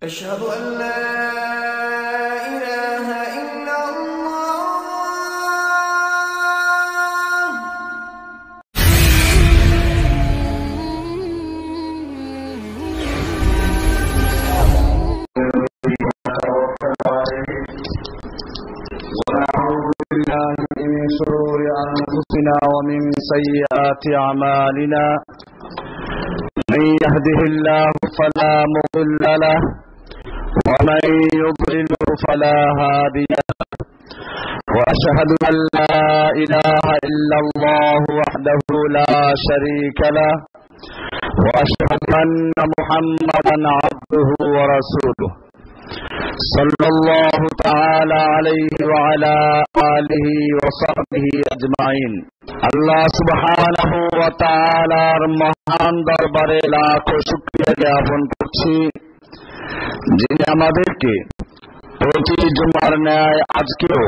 أشهد أن لا إله إلا الله. ونعوذ بالله من شرور أنفسنا ومن سيئات أعمالنا. من يهده الله فلا مضل له ومن يضلل فلا هادي له، وأشهد أن لا إله إلا الله وحده لا شريك له، وأشهد أن محمدا عبده ورسوله صلى الله تعالى عليه وعلى آله وصحبه أجمعين। আল্লাহ সুবহানাহু ওয়া তাআলার মহান দরবারে লাখ শুকরিয়া জ্ঞাপন করছি, যিনি আমাদেরকে প্রতি জুমার ন্যায় আজকেও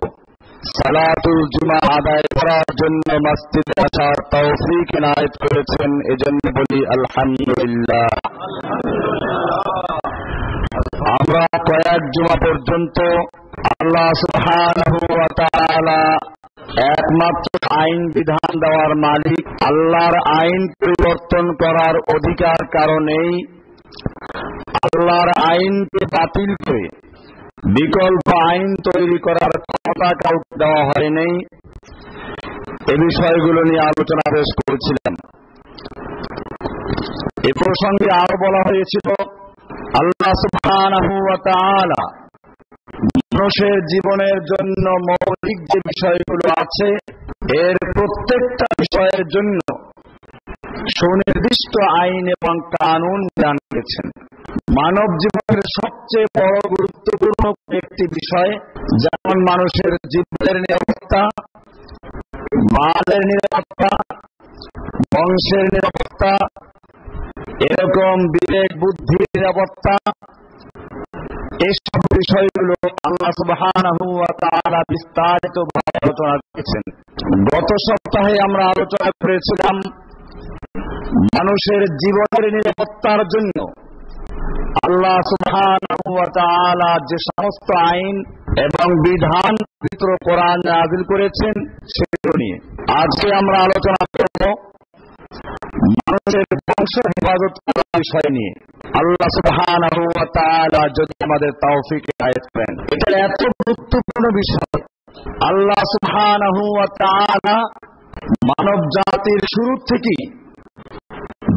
সালাতুল জুমা আদায় করার জন্য মসজিদে আসার তৌফিক এনায়েত করেছেন। এজন্য বলি আলহামদুলিল্লাহ। আমরা কয়েক জুমা পর্যন্ত আল্লাহ সুবহানাহু ওয়া তাআলা একমাত্র আইন বিধান দেওয়ার মালিক, আল্লাহর আইন পরিবর্তন করার অধিকার কারণেই আল্লাহর আইনকে বাতিল করে বিকল্প আইন তৈরি করার ক্ষমতা কাউকে দেওয়া হয়নি, এ বিষয়গুলো নিয়ে আলোচনা পেশ করেছিলাম। এ প্রসঙ্গে আরো বলা হয়েছিল, আল্লাহ সুবহানাহু ওয়া তাআলা মানুষের জীবনের জন্য মৌলিক যে বিষয়গুলো আছে, এর প্রত্যেকটা বিষয়ের জন্য সুনির্দিষ্ট আইন এবং কানুন দান করেছেন। মানব জীবনের সবচেয়ে বড় গুরুত্বপূর্ণ একটি বিষয়, যেমন মানুষের জীবনের নিরাপত্তা, মালের নিরাপত্তা, বংশের নিরাপত্তা, এরকম বিবেক বুদ্ধির নিরাপত্তা, এসব বিষয়গুলো আল্লাহ সুবহানাহু ওয়া তাআলা বিস্তারিতভাবে আলোচনা করেছেন। গত সপ্তাহে আমরা আলোচনা করেছিলাম মানুষের জীবনের নিরাপত্তার জন্য আল্লাহ সুবহানাহু ওয়া তাআলা যে সমস্ত আইন এবং বিধান পবিত্র কোরআন নাযিল করেছেন সেগুলো নিয়ে। আজকে আমরা আলোচনা করব মানুষের বংশ হেফাজত করার বিষয় নিয়ে। আল্লাহ সুবহানাহু ওয়া তাআলা যদি আমাদের তৌফিক এনায়েত করেন, এটা এত গুরুত্বপূর্ণ বিষয়। আল্লাহ সুবহানাহু ওয়া তাআলা মানব জাতির শুরু থেকেই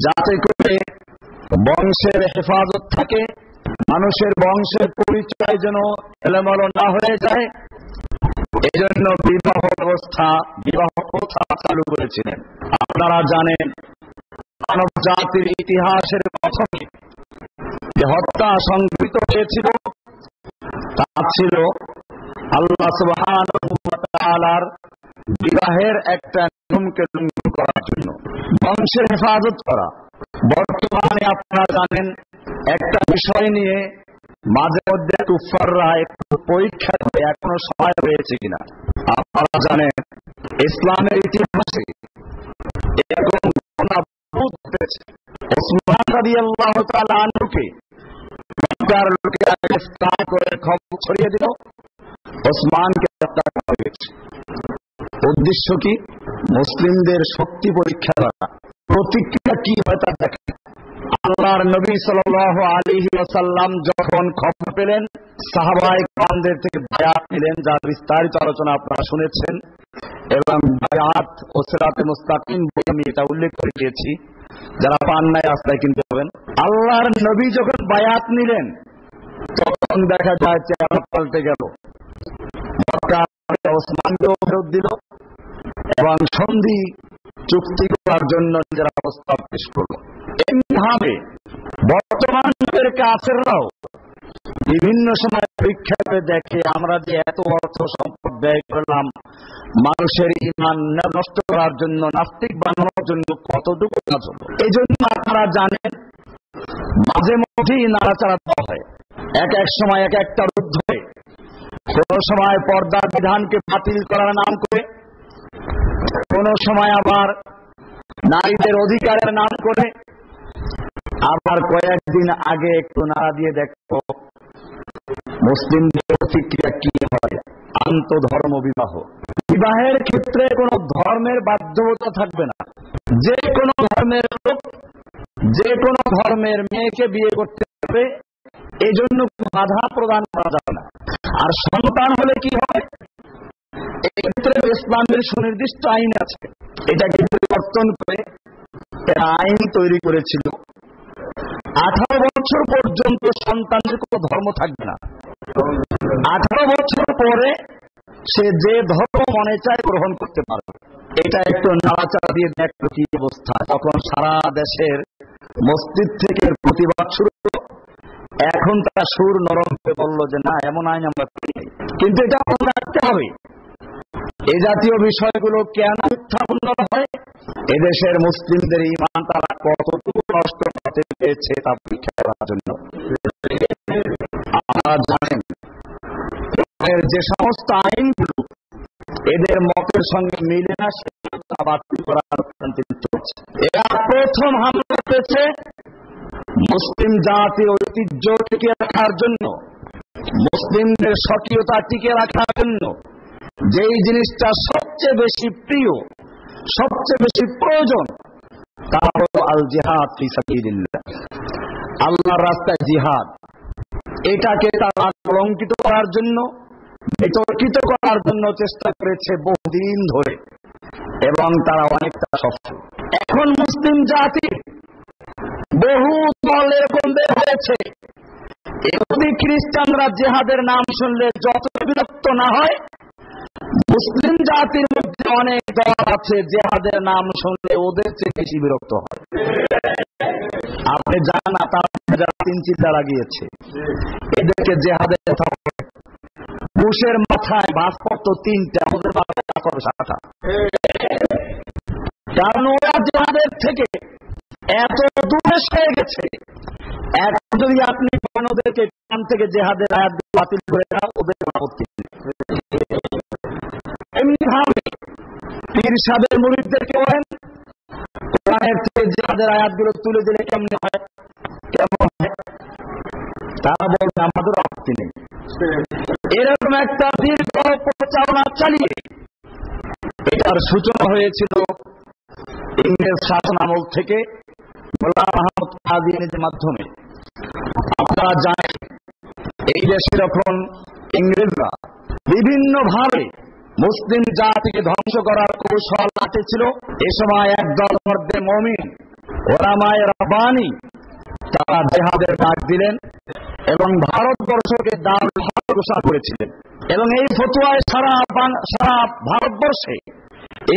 যাতে করে বংশের হেফাজত থাকে, মানুষের বংশের পরিচয় যেন এলোমেলো না হয়ে যায়, এজন্য বিবাহ ব্যবস্থা, বিবাহ প্রথা চালু করেছিলেন। আপনারা জানেন, মানব জাতির ইতিহাসের প্রথমে যে হত্যা সংঘটিত হয়েছিল তা ছিল আল্লাহ সুবহানাহু ওয়া তাআলার বিবাহের একটা নিয়মকে লঙ্ঘন করার জন্য, বংশের হেফাজত করা। বর্তমানে আপনারা জানেন, একটা বিষয় নিয়ে মাঝে মধ্যে কুফাররা একটু পরীক্ষা করে এখনো সময় রয়েছে কিনা। আপনারা জানেন, ইসলামের ইতিহাসে এরকম ঘটনা বহুত হয়েছে। ওসমান রাদিয়াল্লাহু তাআলা আনহুকে মক্কার লোকেরা গ্রেফতার করে খবর ছড়িয়ে দিল, ওসমানকে হত্যা করা হয়েছে। উদ্দেশ্য কি? মুসলিমদের শক্তি পরীক্ষা করা। প্রতিক্রিয়া কি হয় তা দেখেন। আল্লাহর নবী সাল্লাল্লাহু আলাইহি ওয়াসাল্লাম যখন খবর পেলেন, সাহাবায়ে কেরামদের থেকে বায়াত নিলেন, যার বিস্তারিত আলোচনা আপনারা শুনেছেন, এবং বায়াত ও সিরাতে মুস্তাকিম আমি এটা উল্লেখ করে দিয়েছি, যারা পান নাই রাস্তায় কিনতে হবেন। আল্লাহর নবী যখন বায়াত নিলেন, তখন দেখা যায় চেহারা পাল্টে গেল। মক্কা ওসমানকেও ফেরত দিল এবং সন্ধি চুক্তি করার জন্য নিজেরা প্রস্তাব পেশ করল। এইভাবে বর্তমান যুগের কাফেররাও বিভিন্ন সময় পরীক্ষা করে দেখে, আমরা যে এত অর্থ সম্পদ ব্যয় করলাম মানুষের ঈমান নষ্ট করার জন্য, নাস্তিক বানানোর জন্য, কতটুকু কাজ হলো। এই জন্য আপনারা জানেন, মাঝে মধ্যেই নাড়াচাড়া দেওয়া হয়। এক এক সময় এক একটা রুদ্ধ হয়। কোন সময় পর্দার বিধানকে বাতিল করার নাম করে, কোন সময় আবার নারীদের অধিকারের নাম করে, আবার কয়েকদিন আগে একটু নাড়া দিয়ে দেখো মুসলিমদের প্রতিক্রিয়া কি হয়? আন্তঃধর্ম বিবাহ। বিবাহের ক্ষেত্রে কোনো ধর্মের বাধ্যতা থাকবে না। যে কোনো ধর্মের লোক যে কোনো ধর্মের মেয়েকে বিয়ে করতে হবে, এই জন্য বাধা প্রদান করা যাবে না। আর সন্তান হলে কি হবে? এক্ষেত্রে ইসলামের সুনির্দিষ্ট আইন আছে। এটাকে পরিবর্তন করে আইন তৈরি করেছিল 18 বছর পর্যন্ত সন্তানের কোনো ধর্ম থাকবে না। 18 বছর পরে সে যে ধর্ম মনে চায় গ্রহণ করতে পারবে। এটা একটু নাড়াচাড়া দিয়ে দেখলো কি অবস্থা। তখন সারা দেশের মসজিদ থেকে প্রতিবাদ শুরু হলো। এখন তারা সুর নরম হয়ে বললো যে না, এমন আইন আমরা করি। কিন্তু এটা মনে রাখতে হবে, এই জাতীয় বিষয়গুলো কেন উত্থাপন হয়? এদেশের মুসলিমদের ঈমান তারা কতটুকু নষ্ট করতে পেরেছে তা পরীক্ষা করার জন্য। আপনারা জানেন যে সমস্ত আইনগুলো এদের মতের সঙ্গে মিলে না, সেটা বাতিল করার চলছে। এরা প্রথম হামলা করেছে মুসলিম জাতির ঐতিহ্য টিকে রাখার জন্য, মুসলিমদের স্বকীয়তা টিকে রাখার জন্য। যেই জিনিসটা সবচেয়ে বেশি প্রিয়, সবচেয়ে বেশি প্রয়োজন, তা হল আল জিহাদ ফি সাবিলিল্লাহ, আল্লাহর রাস্তায় জিহাদ। এটাকে তারা কলঙ্কিত করার জন্য, বিতর্কিত করার জন্য চেষ্টা করেছে বহুদিন ধরে, এবং তারা অনেকটা সফল। এখন মুসলিম জাতি বহু দল এরকম বের হয়েছে। ইহুদি খ্রিস্টানরা জিহাদের নাম শুনলে যত বিরক্ত না হয়, মুসলিম জাতির মধ্যে অনেক দল আছে জিহাদের নাম শুনলে ওদের চেয়ে বেশি বিরক্ত হয়। আপনি জানেন না, তারা 3 চিন্তা লাগিয়েছে এদেরকে জিহাদের কথা। বুশের মাথায় বাস পড়ত 3টা, ওদের মাথায় 7টা। কারণ ওরা জিহাদের থেকে এত দূরে সরে গেছে। এখন যদি আপনি ওদেরকে কান থেকে জিহাদের আয়াত বাতিল করে দাও, ওদের আপত্তি নেই। এমনি ভাবে পীর সাহেবের মুরিদদেরকে বলেন কোরআনের থেকে জিহাদের আয়াতগুলো তুলে দিলে কেমন হয়? তারা বলবে আমাদের আপত্তি নেই। এরকম একটা দীর্ঘ প্রচারণা চালিয়ে এটার সূচনা হয়েছিল ইংরেজ শাসন আমল থেকে গোলাম আহমদ কাদিয়ানীর মাধ্যমে। আপনারা জানেন এই দেশে যখন ইংরেজরা বিভিন্ন ভাবে মুসলিম জাতিকে ধ্বংস করার কৌশল আঁটেছিল, এ সময় একদল মধ্যে মুমিন ওলামায়ে রাব্বানী তারা জিহাদের ডাক দিলেন এবং ভারতবর্ষকে দারুল হক ঘোষণা করেছিলেন। এবং এই ফতোয়ায় সারা ভারতবর্ষে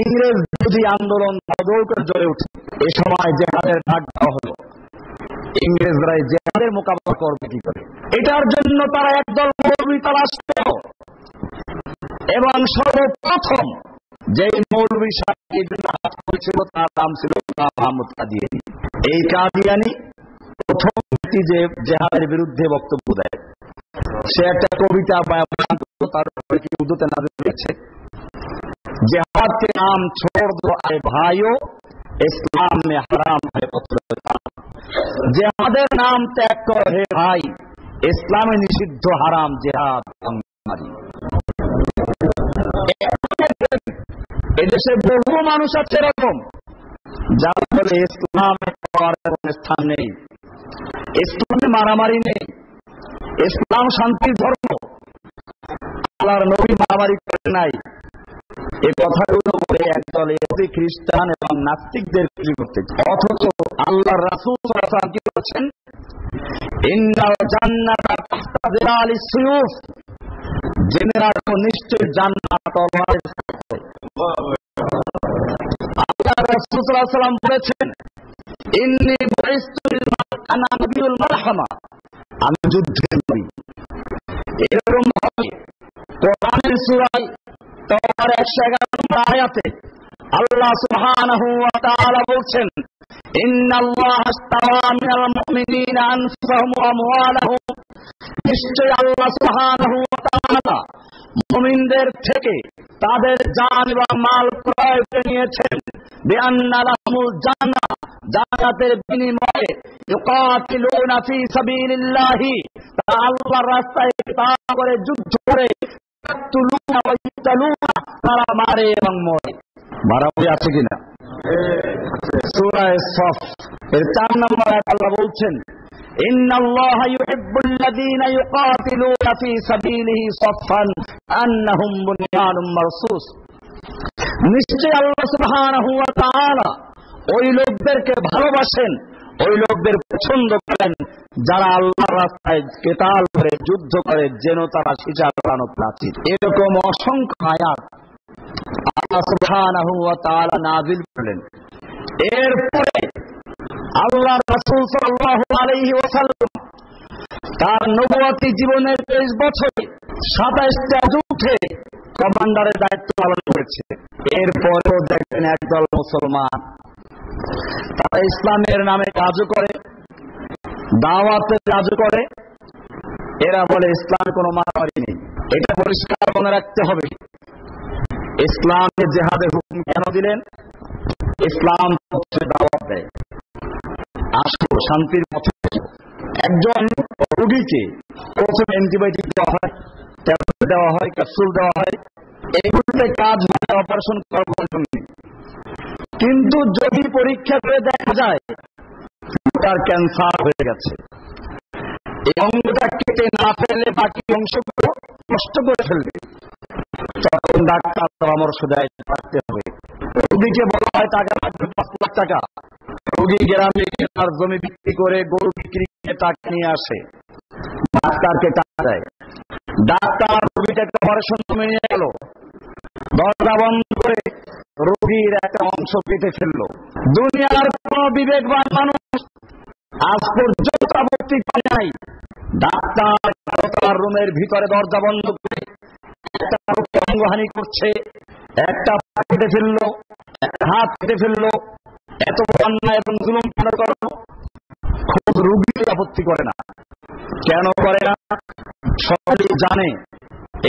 ইংরেজ বিরোধী আন্দোলন দৌড়ে জ্বলে উঠে। এ সময় জিহাদের ডাক দেওয়া হলো। ইংরেজরা জিহাদের মোকাবিলা করবে কি করে? এটার জন্য তারা একদল মৌলবী তালাশ পেল এবং সর্বপ্রথম যে মৌলবী সাহেব করেছিল তার নাম ছিল গোলাম আহমদ কাদিয়ানী। এই কাদিয়ানী প্রথম ব্যক্তি যে জিহাদের বিরুদ্ধে বক্তব্য দেয়। সে একটা কবিতা তার কি উর্দুতে নাযিল হয়েছে, जिहाद के नाम छोड़ दो आए भाइयों, इस्लाम में हराम है पत्थर। जिहाদের নাম ত্যাগ করো হে ভাই, ইসলামে নিষিদ্ধ হারাম জিহাদ। এদেশে বহু মানুষ আছে এরকম যারা বলে ইসলামে কোনো স্থান নেই, ইসলামে মারামারি নেই, ইসলাম শান্তির ধর্ম, আল্লাহর নবী মারামারি করে নাই। এই কথাগুলো বলে একদল ইহুদি খ্রিস্টান এবং নাস্তিকদের তৈরি করতে। অথচ আল্লাহর রাসূল সাল্লাল্লাহু আলাইহি ওয়াসাল্লাম কি বলেছেন? ইন্নাল জান্নাতা তাহতা যিলালিস সুয়ুফ, জেনে রাখো নিশ্চয় জান্নাত তলোয়ারের ছায়ায়। আল্লাহর রাসূল সাল্লাল্লাহু আলাইহি ওয়াসাল্লাম বলেছেন ইন্নী বুইসতু লিল আনা নবিয়ুল মারহামা, আমি যুদ্ধের নবী। এরকম ভাবে কোরআনের সূরা তাওবার 111 নম্বর আয়াতে আল্লাহ সুবহানাহু ওয়া তাআলা বলছেন ইন্নাল্লাহা আশতারা মিনাল মুমিনিনা আনফুসাহুম ওয়া আমওয়ালাহুম, নিশ্চয় আল্লাহ সুবহানাহু ওয়া তাআলা মুমিনদের থেকে তাদের জান এবং মাল ক্রয় করে নিয়েছেন। বিআন্না লাহুমুল জান্নাহ, জান্নাতের বিনিময়ে ইউকাতিলুনা ফি সাবিলিল্লাহি, তারা আল্লাহর রাস্তায় কিতাল করে, যুদ্ধ করে, ইয়াকতুলুনা ওয়া ইউকতালুনা, তারা মারে এবং মরে। মারামারি আছে কিনা? সূরা সফ এর 4 নম্বর আয়াত আল্লাহ বলছেন, ইন্নাল্লাহা ইউহিব্বুল্লাযীনা ইউকাতিলুনা ফি সাবিলিহি সাফফান আন্নাহুম বুনয়ানুম মারসুস। নিশ্চয় আল্লাহ সুবহানাহু ওয়া তাআলা ওই লোকদেরকে ভালোবাসেন, ওই লোকদের পছন্দ করেন যারা আল্লাহর রাস্তায় কিতাল করে, যুদ্ধ করে, যেন তারা সীসা বানানো প্রাচীর। এরকম অসংখ্য আয়াত আল্লাহ সুবহানাহু ওয়া তাআলা নাযিল করলেন। এরপরে আল্লাহর রাসূল সাল্লাল্লাহু আলাইহি ওয়াসাল্লাম তার নবুয়তি জীবনের 23 বছরে 27টা যুদ্ধে কমান্ডারের দায়িত্ব পালন করেছে। এরপরেও দেখবেন একদল মুসলমান তারা ইসলামের নামে কাজও করে, দাওয়াতের কাজও করে, এরা বলে ইসলামে কোনো মারামারি নেই। এটা পরিষ্কার মনে রাখতে হবে। ইসলামকে জিহাদের হুকুম কেন দিলেন? ইসলাম হচ্ছে দাওয়াত দেয়, আসো শান্তির পথে। একজন রোগীকে প্রথমে অ্যান্টিবায়োটিক দেওয়া হয়, ট্যাবলেট দেওয়া হয়, ক্যাপসুল দেওয়া হয়, এইগুলোতে কাজ হয় অপারেশন করার জন্য। কিন্তু যদি পরীক্ষা করে দেখা যায় তার ক্যান্সার হয়ে গেছে, এই অঙ্গটা কেটে না ফেললে বাকি অংশগুলো নষ্ট করে ফেলবে, তখন ডাক্তার পরামর্শ দেয় রাখতে হবে। রোগীকে বলা হয় টাকা লাগবে 5 লাখ টাকা। রোগী গ্রামে তার জমি বিক্রি করে, গরু বিক্রি করে টাকা নিয়ে আসে, ডাক্তারকে টাকা দেয়। ডাক্তার রোগীটাকে অপারেশন রুমে নিয়ে গেল, দরজা বন্ধ করে রোগীর একটা অংশ কেটে ফেললো। দুনিয়ার কোন বিবেকবান মানুষ আজ পর্যন্ত আপত্তি করে নাই। ডাক্তার তার রুমের ভিতরে দরজা বন্ধ করে একটা রোগীকে অঙ্গহানি করছে, একটা পা কেটে ফেললো, একটা হাত কেটে ফেললো, এত অন্যায় এবং জুলুম কেন করলো? খুব রোগী আপত্তি করে না। কেন করে না? সকলেই জানে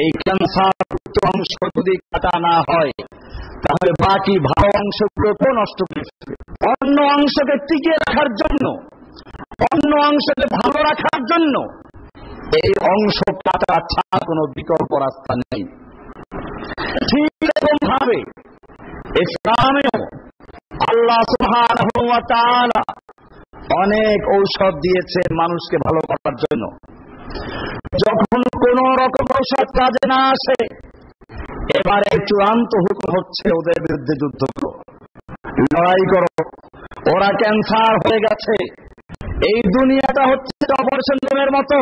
এই ক্যান্সার অংশ যদি কাটা না হয় তাহলে বাকি ভালো অংশগুলোকে নষ্ট করে ফেলবে। অন্য অংশকে টিকিয়ে রাখার জন্য, অন্য অংশকে ভালো রাখার জন্য এই অংশ কাটা ছাড়া কোনো বিকল্প রাস্তা নেই। ঠিক এরকম ভাবে ইসলামেও আল্লাহ সুবহানাহু ওয়া তাআলা অনেক ঔষধ দিয়েছেন মানুষকে ভালো করার জন্য। যখন কোন রকম ঔষধ কাজে না আসে, এবারে চূড়ান্ত হুকুম হচ্ছে ওদের বিরুদ্ধে যুদ্ধ করো, লড়াই করো। ওরা ক্যান্সার হয়ে গেছে, এই দুনিয়াটা হচ্ছে অপারেশন রুমের মতো।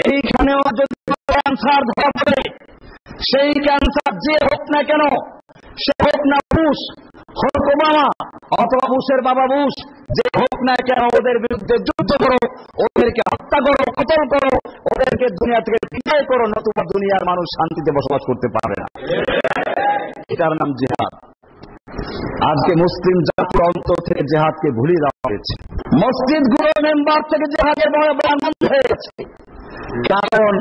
এইখানেও যদি ক্যান্সার ধরা পড়ে, সেই ক্যান্সার যে হোক না কেন, সে হোক না বুশ, হোক ওবামা অথবা বুশের বাবা বুশ, যে হোক না কেন, ওদের বিরুদ্ধে যুদ্ধ করো, ওদেরকে হত্যা করো, কতল করো, ওদেরকে দুনিয়া থেকে বিদায় করো, নতুবা দুনিয়ার মানুষ শান্তিতে বসবাস করতে পারে না। এটার নাম জিহাদ। আজকে মুসলিম জাতির অন্তর থেকে জিহাদকে ভুলিয়ে দেওয়া হয়েছে। মসজিদগুলোর মেম্বার থেকে জিহাদের বয়ান বন্ধ হয়ে গেছে, কারণ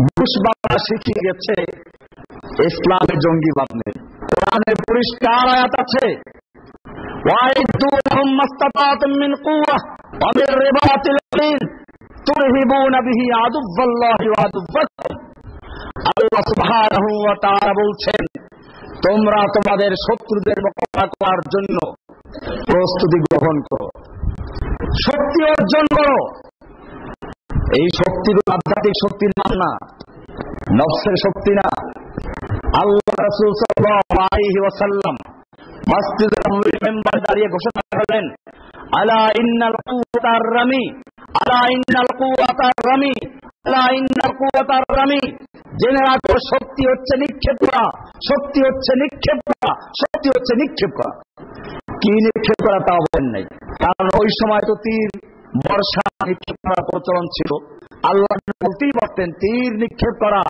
বুশ বাবা শিখিয়ে গেছে ইসলামে জঙ্গিবাদ নেই। কোরআনে পরিষ্কার আয়াত আছে, ওয়াইদু লাহুম মাসতাতাতুম মিন কুওয়া ওয়া মির রিবাতিল খাইল তুরহিবুনা বিহি আদুওয়াল্লাহি ওয়া আদুওয়াকুম। আল্লাহ সুবহানাহু ওয়া তাআলা বলছেন, তোমরা তোমাদের শত্রুদের মোকাবিলা করার জন্য প্রস্তুতি গ্রহণ করো, শক্তি অর্জন করো। এই শক্তিগুলো আধ্যাত্মিক শক্তির নাম না, নফসের শক্তি না। আল্লাহ রাসূল সাল্লাল্লাহু আলাইহি ওয়াসাল্লাম মসজিদে নববীর মেম্বারে দাঁড়িয়ে ঘোষণা করলেন, আলা ইন্নাল কুওয়াতার রামি, আলা ইন্নাল কুওয়াতার রামি, আলা ইন্নাল কুওয়াতার রামি। জেনে রাখো, শক্তি হচ্ছে নিক্ষেপ করা, শক্তি হচ্ছে নিক্ষেপ করা, শক্তি হচ্ছে নিক্ষেপ করা। কি নিক্ষেপ করা তা বলেন নাই, কারণ ওই সময় তো তীর বর্ষা নিক্ষেপ করার প্রচলন ছিল। আল্লাহ বলতেই পারতেন তীর নিক্ষেপ করা,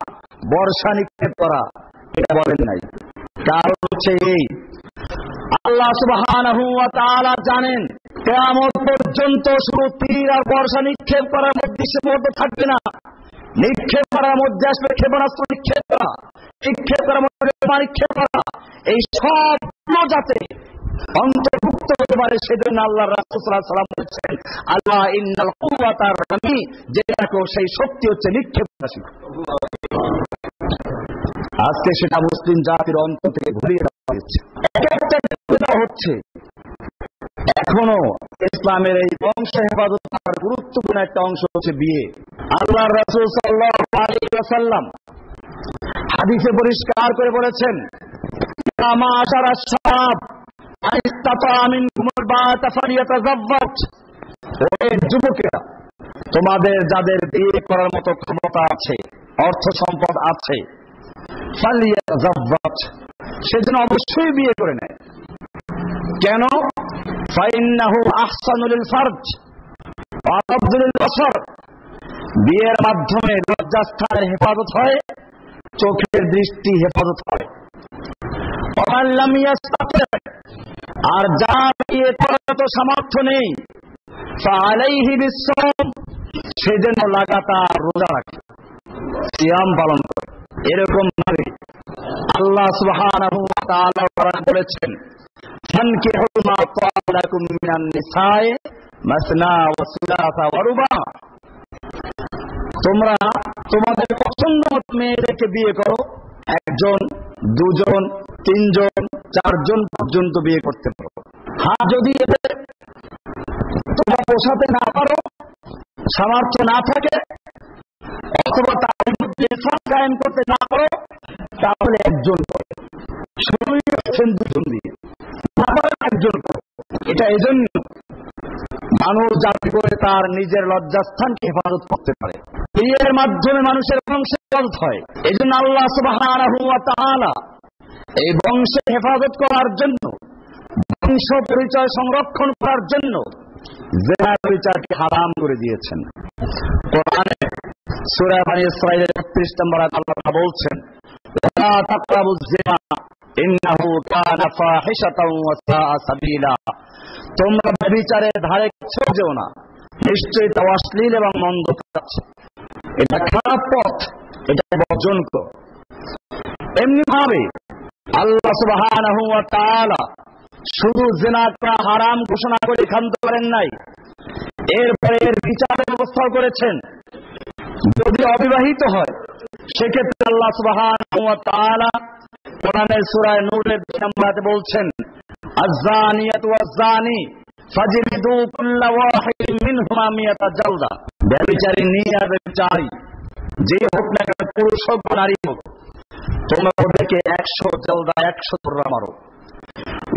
বর্ষা নিক্ষেপ করা, এটা বলেন নাই। কারণ হচ্ছে এই, আল্লাহ সুবহানাহু ওয়া তাআলা জানেন কিয়ামত পর্যন্ত শুধু তীর আর বর্ষা নিক্ষেপ করার মধ্যে সীমাবদ্ধ থাকবে না। নিক্ষেপ করার মধ্যে আসবে ক্ষেপণাস্ত্র নিক্ষেপ করা, নিক্ষেপ করার মধ্যে নিক্ষেপ করা, এই সবগুলো যাতে অন্তর্ভুক্ত হতে পারে সেজন্য আল্লাহ রাসূল সাল্লাল্লাহু আলাইহি ওয়াসাল্লাম বলেছেন, আল্লাহ ইন্নাল কুওয়াতার রামি, যেটাকে সেই শক্তি হচ্ছে নিক্ষেপ করা। আজকে সেটা মুসলিম জাতির অন্তর থেকে ভুলিয়ে দেওয়া হচ্ছে, একটা হচ্ছে। এখনো ইসলামের এই বংশ হেফাজত করার গুরুত্বপূর্ণ একটা অংশ হচ্ছে বিয়ে। আল্লাহর রাসূল সাল্লাল্লাহু আলাইহি ওয়াসাল্লাম হাদিসে পরিষ্কার করে বলেছেন, ইয়া মাশারাশ শাবাব আইস্তাতা মিনকুমুল বাতা ফালিয়াতাযাওয়াজ, ওহে যুবকেরা, তোমাদের যাদের বিয়ে করার মতো ক্ষমতা আছে, অর্থ সম্পদ আছে, ফালিয়াতাযাওয়াজ, সেজন্য অবশ্যই বিয়ে করে নেয়। কেন? ফাইন্নাহু আহসানু লিল ফারজ ওয়া আফদালু লিল বসর, বিয়ের মাধ্যমে লজ্জাস্থানের হেফাজত হয়, চোখের দৃষ্টি হেফাজত হয়। ওয়ামান লাম ইয়াস্তাতি, আর যার বিয়ে করার তো সামর্থ্য নেই, ফাআলাইহি বিসসাওম, সেজন্য লাগাতার রোজা রাখে, সিয়াম পালন করে। এরকম ভাবে আল্লাহ সুবহানাহু ওয়া তাআলা কোরআনে বলেছেন, ফানকিহু মা তাবা লাকুম মিনান নিসায়ে মাসনা ওয়া সুলাসা ওয়া রুবা, তোমরা তোমাদের পছন্দ মতো মেয়েদেরকে বিয়ে করো, একজন, দুজন, তিনজন, চারজন পর্যন্ত বিয়ে করতে পারো। হ্যাঁ, যদি এদের তোমরা পোষাতে না পারো, সামর্থ্য না থাকে, অথবা তাদের মধ্যে ইনসাফ কায়েম করতে না পারো, তাহলে একজন করো। শুরুই করছেন দুজন দিয়ে, না পারেন একজন করো। এটা এজন্য মানুষ যাতে করে তার নিজের লজ্জাস্থানকে হেফাজত করতে পারে। বিয়ের মাধ্যমে মানুষের বংশের হেফাজত হয়। এই জন্য আল্লাহ সুবহানাহু ওয়া তাআলা এই বংশের হেফাজত করার জন্য, বংশ পরিচয় সংরক্ষণ করার জন্য জিনার বিচারকে হারাম করে দিয়েছেন। কোরআনে সূরা বনী ইসরাঈলের ৩৬ নম্বর আয়াতে আল্লাহ বলছেন, ওয়া তাকরাবুজ জিনা ইন্নাহু কানা ফাহিশাতাও ওয়া সাআ সাবিলা, তোমরা ব্যভিচারের ধারে কাছেও যেও না, নিশ্চয়ই তা অশ্লীল এবং মন্দ কাজ, এটা খারাপ পথ, এটা বর্জন করো। এমনি ভাবে আল্লাহ সুবহানাহু ওয়া তাআলা শুধু জিনা করা হারাম ঘোষণা করে ক্ষান্ত করেন নাই, এরপরে এর বিচারের ব্যবস্থা করেছেন। যদি অবিবাহিত হয়, সেক্ষেত্রে আল্লাহ সুবহানাহু ওয়া তাআলা কোরআনের সূরা নূরের ২ নম্বর আয়াতে বলছেন, আয-যানিয়াতু ওয়াজ-যানি ফাজলিদু কুল্লা ওয়াহিদিন মিনহুমা মিয়াতা জালদা, ব্যভিচারী নির্যাতন ব্যভিচারী যে হোক না কেন, পুরুষ হোক বা নারী হোক, তোমরা ওদেরকে ১০০ জালদা, ১০০ তোমরা মারো।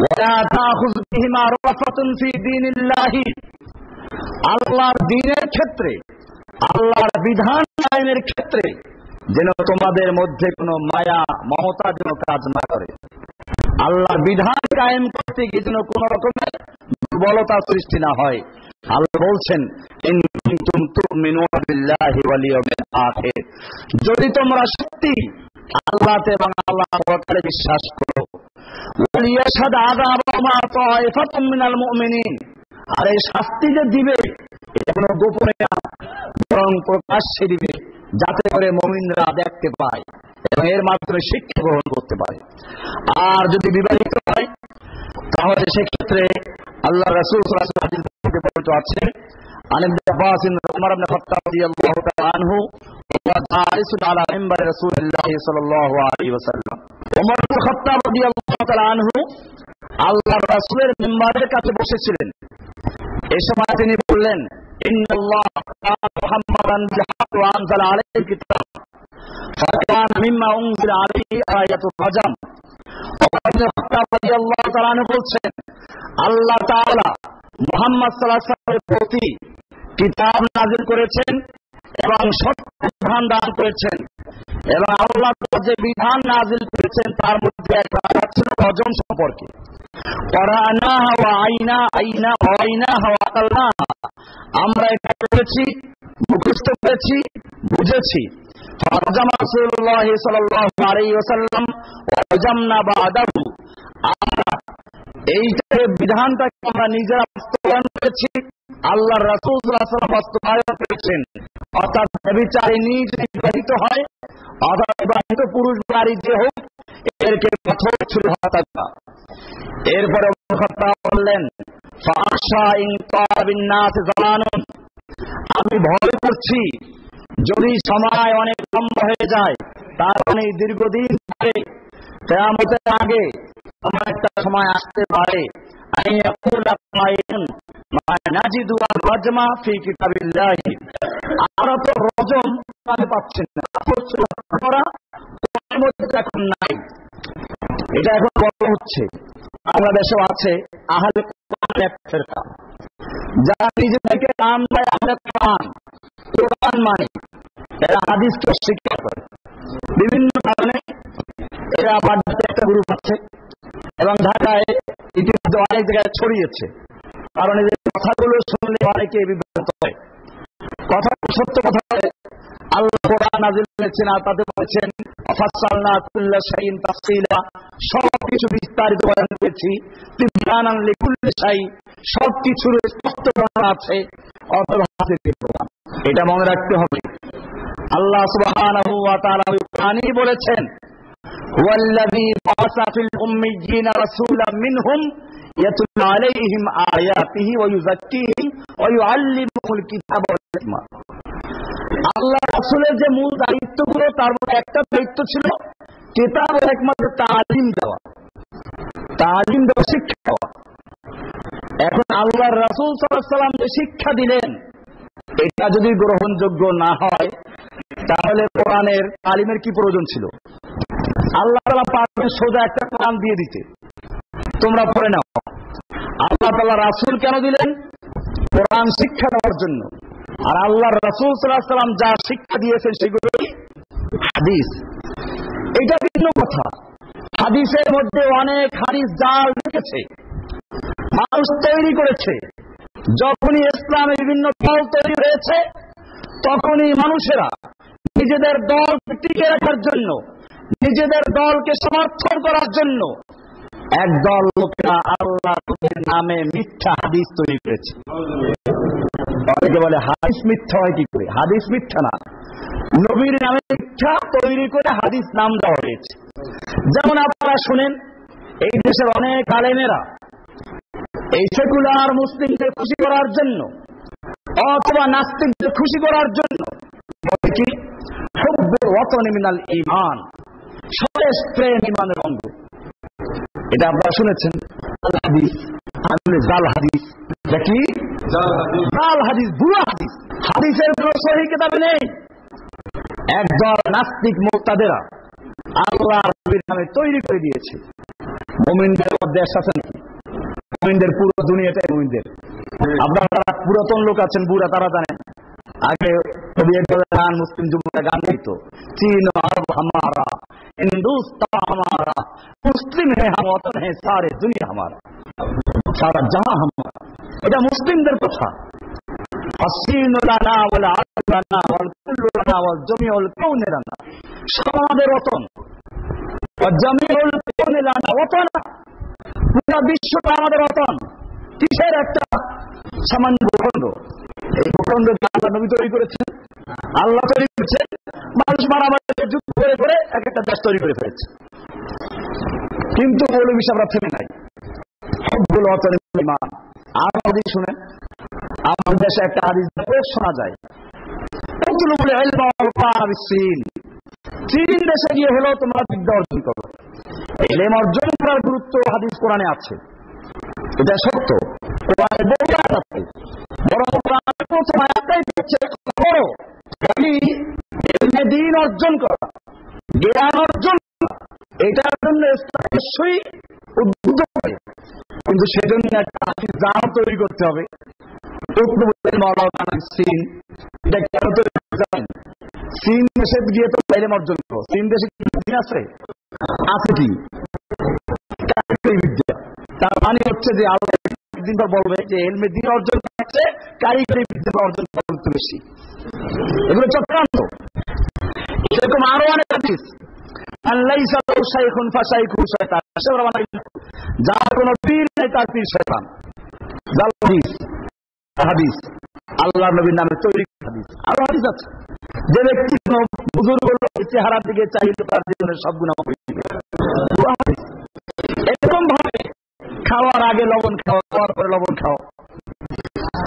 ওয়ালা তাখুয বিহিমা রাফাতুন ফি দীনিল্লাহি, আল্লাহর দ্বীনের ক্ষেত্রে, আল্লাহর বিধান কায়েমের ক্ষেত্রে যেন তোমাদের মধ্যে কোনো মায়া মমতা যেন কাজ না করে। আল্লাহর বিধান কায়েম করতে গিয়ে যেন কোন রকমের দুর্বলতা সৃষ্টি না হয়। আল্লাহ বলছেন, ইন কুনতুম তুমিনুনা বিল্লাহি ওয়াল ইয়াউমিল আখির, যদি তোমরা সত্যি আল্লাহতে এবং আল্লাহর পরকালে বিশ্বাস করো। ওয়াল ইয়াশহাদ আযাবাহুমা তায়ফাতুম মিনাল মুমিনিন, আর এই শাস্তি যে দিবে এটা কোনো গোপনে না, বরং প্রকাশ্যে দিবে, যাতে করে মুমিনরা দেখতে পায় এবং এর মাধ্যমে শিক্ষা গ্রহণ করতে পারে। আর যদি বিবাহিত হয়, তাহলে সেক্ষেত্রে আল্লাহ রাসূল সাল্লাল্লাহু আলাইহি ওয়াসাল্লাম বর্ণিত আছে, আন ইবনে আব্বাস উমর ইবনে খাত্তাব রাদিয়াল্লাহু তাআলা আনহু ওয়া জালিসুন আলা মিম্বার রাসূলিল্লাহ সাল্লাল্লাহু আলাইহি ওয়াসাল্লাম, উমর ইবনে খাত্তাব রাদিয়াল্লাহু তাআলা আনহু আল্লাহর রাসূলের মিম্বারের কাছে বসেছিলেন। এই সময় তিনি বললেন, ইন্নাল্লাহ মুহাম্মাদান বিল-হক ওয়া আনজালা আলাইহিল কিতাব ফাকান মিম্মা উনজিলা আলাইহি আয়াতুর রাজম। উমর ইবনে খাত্তাব রাদিয়াল্লাহু তাআলা আনহু বলছেন, আল্লাহ তাআলা মুহাম্মদ সাল্লাল্লাহু আলাইহি ওয়াসাল্লামের প্রতি কিতাব নাযিল করেছেন এবং সত্য বিধান দান করেছেন, এবং আল্লাহ যে বিধান নাযিল করেছেন তার মধ্যে একটা আয়াত ছিল রজম সম্পর্কে। করানাহা ওয়া আইনাহা ওয়া আকালনাহা, আমরা এটা করেছি, মুখস্থ করেছি, বুঝেছি। ফারজামা রাসূলুল্লাহ সাল্লাল্লাহু আলাইহি ওয়াসাল্লাম ওয়া রাজামনা বাদাহু, আমরা এইটাকে বিধানটাকে আমরা নিজেরা বাস্তবায়ন করেছি আল্লাহর রাসূল সাল্লাল্লাহু আলাইহি ওয়াসাল্লাম বাস্তবায়ন করেছেন। অর্থাৎ ব্যভিচারিণী যদি বিবাহিত হয় অথবা বিবাহিত পুরুষ নারী যে হোক, এদেরকে পাথর ছুড়ে হত্যা করা। এরপরে ওমর খাত্তাব বললেন, ফাখশা ইন তাবিন নাস জামানুন, আমি ভয় করছি যদি সময় অনেক লম্বা হয়ে যায়, তার মানে দীর্ঘদিন ধরে কিয়ামতের আগে এমন একটা সময় আসতে পারে আমরা তো রজম পাচ্ছেন না, এখন নাই। এটা এখন বলা হচ্ছে বাংলাদেশেও আছে আহলে ফেরকা, যারা নিজেদেরকে নাম দেয় আহলে কোরআন মানে, এরা হাদিসকে অস্বীকার করে। বিভিন্ন কারণে এরা বাড্ডাতে একটা গ্রুপ আছে এবং ঢাকায় ইতিমধ্যে অনেক জায়গায় ছড়িয়েছে। কারণ এদের কথাগুলো শুনলে অনেকে বিভ্রান্ত হয়। কথা সত্য কথা, আল্লাহ কোরআন নাযিল করেছেন আর তাতে বলেছেন ফাসসালনা কুল্লা শাইইন তাফসীলা, সবকিছু বিস্তারিত বর্ণনা করেছি। তিবয়ানান লিকুল্লি শাই, সবকিছুর স্পষ্ট বর্ণনা আছে। এটা মনে রাখতে হবে। আল্লাহ সুবহানাহু ওয়া তাআলা কোরআনেই বলেছেন, ওয়াল্লাযী বা'আসা ফিল উম্মিয়্যিনা রাসূলাম মিনহুম ইয়াতলু আলাইহিম আয়াতিহি ওয়া ইউযাক্কিহিম ওয়া ইউআল্লিমুহুল কিতাবা ওয়াল হিকমা। আল্লাহ রাসূলের যে মূল দায়িত্বগুলো, তার মধ্যে একটা দায়িত্ব ছিল কিতাব ও হিকমতের তালিম দেওয়া, শিক্ষা দেওয়া। এখন আল্লাহর রাসূল সাল্লাল্লাহু আলাইহি ওয়াসাল্লাম যে শিক্ষা দিলেন, এটা যদি গ্রহণযোগ্য না হয়, তাহলে কোরআনের তালিমের কি প্রয়োজন ছিল? আল্লাহ তাআলা পারবেন সোজা একটা কোরআন দিয়ে দিতে, তোমরা পড়ে নাও। আল্লাহ তাআলা রাসূল কেন দিলেন? কোরআন শিক্ষা দেওয়ার জন্য। আর আল্লাহর রাসূল সাল্লাল্লাহু আলাইহি ওয়াসাল্লাম যা শিক্ষা দিয়েছেন সেগুলো হাদিস। এটা ভিন্ন কথা। হাদিসের মধ্যে অনেক হাদিস জাল রেখেছে, মানুষ তৈরি করেছে। যখনই ইসলামে বিভিন্ন দল তৈরি হয়েছে, তখনই মানুষেরা নিজেদের দলকে টিকে রাখার জন্য, নিজেদের দলকে সমর্থন করার জন্য একদল লোকেরা আল্লাহর নামে মিথ্যা হাদিস তৈরি করেছে। অনেকে বলে হাদিস মিথ্যা হয় কি করে? হাদিস মিথ্যা না, নবীর নামে মিথ্যা তৈরি করে হাদিস নাম দেওয়া হয়েছে। যেমন আপনারা শুনেন, এই দেশের অনেক আলেমেরা এই সেকুলার মুসলিমদের খুশি করার জন্য অথবা নাস্তিকদের খুশি করার জন্য বলে কি, হুব্বুল ওয়াতনি মিনাল ঈমান, স্বদেশ প্রেম ঈমানের অঙ্গ। এটা আপনারা শুনেছেন। হাদিস আসলে জাল হাদিস, দেখি জাল হাদিস, ভুয়া হাদিস। হাদিসের কোন সহিহ কিতাবে নেই। একদল নাস্তিক মুরতাদেরা আল্লাহর নবীর নামে তৈরি করে দিয়েছে। মুমিনদের মধ্যে আছে নাকি? মুমিনদের পুরো দুনিয়াটাই মুমিনদের। আপনারা পুরাতন লোক আছেন, বুড়া, তারা জানেন। আগে গান, মুসলিম যুবকরা গান গাইত, চীন আরব হামারা, হিন্দুস্তান হামারা, মুসলিম হে হাম ওয়াতন হে সারে দুনিয়া হামারা, সারা জাহাঁ হামারা। এটা মুসলিমদের কথা। সব আমাদের ওতন, পুরা বিশ্বটা আমাদের ওতন। কিসের একটা সামান্য ভূখণ্ড? এই ভূখণ্ডকে আল্লাহ নবী তৈরি করেছেন, আল্লাহ তৈরি করেছেন। মানুষ মারামারি যুদ্ধ করে করে এক একটা দেশ তৈরি করে ফেলেছে। কিন্তু মৌলভী সাহেবরা থেমে নাই। সবগুলো ওতন ঈমান। আর হাদিস শুনেন, আমার দেশে একটা হাদিস শোনা যায়, চীন দেশে গিয়ে হলেও তোমরা বিদ্যা অর্জন করো। ইলম অর্জন করার গুরুত্ব হাদিস কোরআনে আছে, এটা সত্য। কোরআনে বহু আয়াত আছে, বরং কোরআনের প্রথম আয়াতটাই হচ্ছে করো, খালি ইলমে দ্বীন অর্জন করা, জ্ঞান অর্জন করা। এটার জন্য অবশ্যই উদ্বুদ্ধ করে, কিন্তু সেজন্য একটা হাদিস জাল তৈরি করতে হবে। চীন, এটা কেন তৈরি করতে জানেন? চীন দেশে গিয়ে তো ইলম অর্জন করো। চীন দেশে কি আছে? আছে কি? বিদ্যা। তার মানে হচ্ছে যে আল্লাহ একদিন বলবে যে ইলমে দ্বীন অর্জন করছে, কারিগরি বিদ্যা অর্জন করতে বেশি। এগুলো চক্রান্ত। এরকম আরো অনেক হাদিস, যার কোন পীর নেই তার পীর শয়তান, জাল হাদিস। হাদিস, আল্লাহ নবীর নামে তৈরি হাদিস। আরো হাদিস আছে, যে ব্যক্তি কোন বুজুর্গ চেহারার দিকে চাইলে তার জীবনের সব গুনাহ হয়ে যাবে। এরকম ভাবে খাওয়ার আগে লবণ খাওয়া, খাওয়ার পরে লবণ খাওয়া,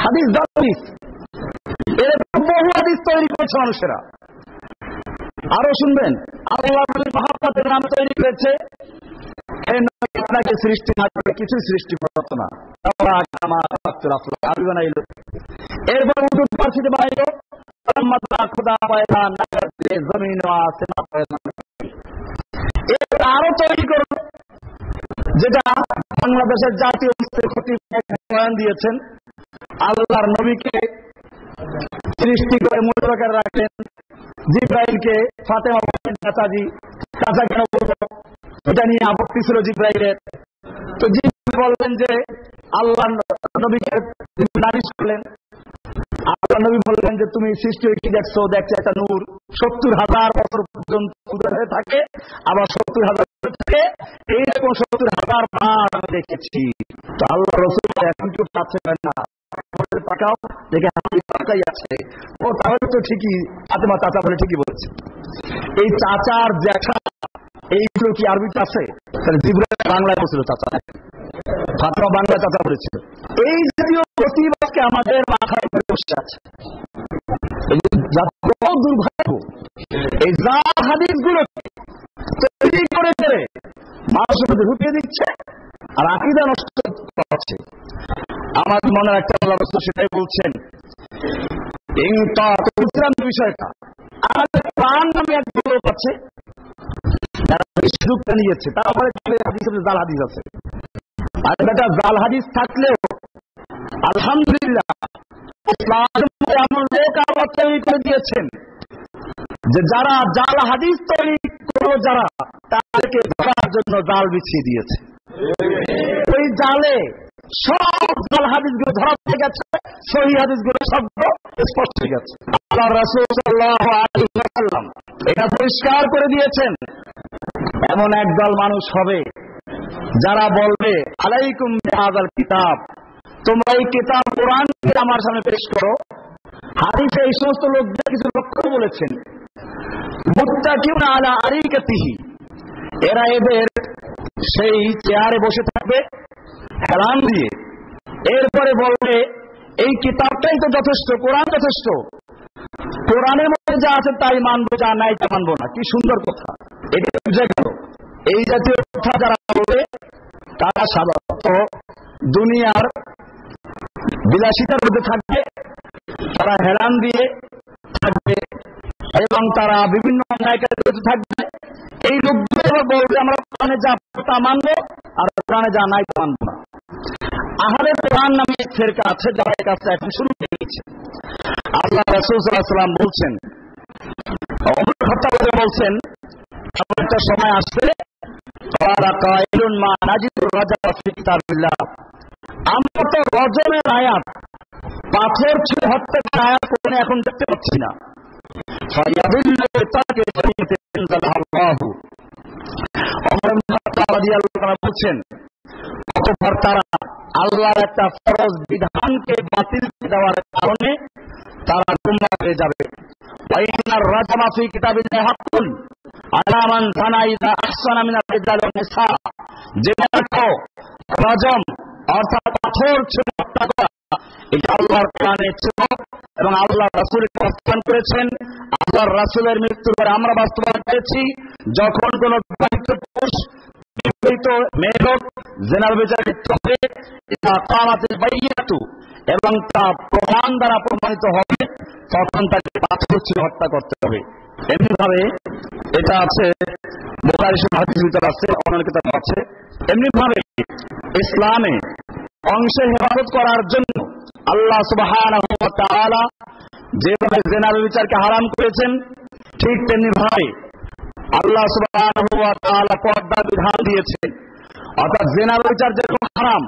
হাদিস হাদিস, এরকম বহু হাদিস তৈরি করেছে মানুষেরা। আরো শুনবেন, আল্লাহ নবীর মহব্বতের নামে তৈরি করেছে আপনাকে সৃষ্টি না করে কিছুই সৃষ্টি করতো না, এরপর উর্দু ফার্সিতে বানাইল খুদা পয়দা জমিন আরো তৈরি করল, যেটা বাংলাদেশের জাতীয় ক্ষতি বয়ান দিয়েছেন। আল্লাহর নবীকে সৃষ্টি করে মূল্যকে রাখেন, জিব্রাইলকে ফাতেমা বলেন চাচাজি, চাচা কেন বলবো, এটা নিয়ে আপত্তি ছিল জিব্রাইলের। তো জিব্রাইল বললেন যে আল্লাহ নবীকে নালিশ করলেন। আল্লাহ নবী বললেন যে তুমি সৃষ্টি হয়ে কি দেখছো? দেখছো একটা নূর 70,000 বছর পর্যন্ত হয়ে থাকে, আবার 70,000 থাকে, এইরকম 70,000 বার দেখেছি। তো আল্লাহ রসুল এখন কেউ পাচ্ছে না, তাকাও দেখে তাকাই আছে, ও তাহলে তো ঠিকই ফাতেমা চাচা বলে ঠিকই বলেছে। এই চাচার দেখা এইগুলো কি আরবিতে আছে? তাহলে জিব্রাইল বাংলায় বলছিল চাচা, ফাতেমা বাংলায় চাচা বলেছিল। এই জাতীয় প্রতিবাদকে আমাদের মাথায় বসে আছে। দুর্ভাগ্য, এই জাল হাদিসগুলো তৈরি করে করে মানুষের মধ্যে ঢুকিয়ে দিচ্ছে আর আকীদা নষ্ট করছে। আমার মনে রাখতে আল্লাহ রাসূল সেটাই বলছেন, বিষয়টা আমাদের প্রাণ নামে এক লোক আছে, যারা সুযোগটা নিয়েছে, তারপরে জাল হাদিস আছে। আর বেটা জাল হাদিস থাকলেও আলহামদুলিল্লাহ ইসলামের মধ্যে এমন লোক আবার তৈরি করে দিয়েছেন যে যারা জাল হাদিস তৈরি করলো, যারা তাদেরকে ধরার জন্য জাল বিছিয়ে দিয়েছে। ওই জালে সব জাল হাদিস গুলো ধরা পড়ে গেছে, সহিহ হাদিস গুলো সব স্পষ্ট হয়ে গেছে। আল্লাহ রাসূল সাল্লাল্লাহু আলাইহি ওয়াসাল্লাম এটা পরিষ্কার করে দিয়েছেন। এমন একদল মানুষ হবে যারা বলবে আলাইকুম বিহাযাল কিতাব, তোমরা এই কিতাব কোরআনকে আমার সামনে পেশ করো। হাদিসে এই সমস্ত লোকদের কিছু লক্ষ্য বলেছেন, মুত্তাকিউনা আলা আরিকাতিহি, এরা এদের সেই চেয়ারে বসে থাকবে হেলান দিয়ে, এরপরে বলবে এই কিতাবটাই তো যথেষ্ট, কোরআন যথেষ্ট, কোরআনের মধ্যে যা আছে তাই মানবো, যা নাই তা মানবো না। কি সুন্দর কথা, এটা বুঝে গেল। এই জাতীয় কথা যারা বলবে তারা সাধারণত দুনিয়ার বিলাসিতার মধ্যে থাকবে, তারা হেলান দিয়ে থাকবে এবং তারা বিভিন্ন অন্যায় কাজে থাকবে। এই লোকগুলো বলবে আমরা কোরআনে যা তা মানবো আর কোরআনে যা নাই তা মানবো না। আহলে কোরআন নামে এক ফেরকা আছে যারা এই কাজটা এখন শুরু করে দিয়েছে। আল্লাহ রাসূল সাল্লাল্লাহু আলাইহি ওয়াসাল্লাম বলছেন, ওমর খাত্তাব বলছেন, একটা সময় আসছে আমরা তো রজমের আয়াত, পাথর ছুঁয়ে হত্যা করার আয়াত কোরআনে এখন দেখতে পাচ্ছি না। বলছেন অতঃপর তারা আল্লাহর একটা ফরজ বিধানকে বাতিল দেওয়ার কারণে তারা গুমরাহ হয়ে যাবে। রাজমা ফি কিতাবিল্লাহি হাক্কুন আলা মান জানা ইযা আহসানা মিনার রিজাল ওয়ান নিসা, যে দেখো রজম অর্থাৎ পাথর ছুঁয়ে হত্যা করা, এটা আল্লাহর কোরআনে ছিল এবং আল্লাহ রাসূল বাস্তবায়ন করেছেন। আল্লাহর রাসূলের মৃত্যুর পরে আমরা বাস্তবায়ন করেছি, যখন কোন বিবাহিত পুরুষ বিবাহিত মেয়ে লোক জিনার বিচারে লিপ্ত হবে, ইযা কামাতিল বাইয়িনাতু, এবং তা প্রমাণ দ্বারা প্রমাণিত হবে, তখন তাকে পাথর ছুঁয়ে হত্যা করতে হবে। এমনি ভাবে এটা আছে বুখারী শরীফ হাদিসের ভিতর আছে, অন্য কিতাব আছে। এমনি ভাবে ইসলামে অংশে হেফাজত করার জন্য আল্লাহ সুবহানাহু ওয়া তাআলা যেভাবে জিনার বিচারকে হারাম করেছেন, ঠিক তেমনি ভাবে আল্লাহ সুবহানাহু ওয়া তাআলা পর্দার বিধান দিয়েছেন। অর্থাৎ জিনার বিচার যেরকম হারাম,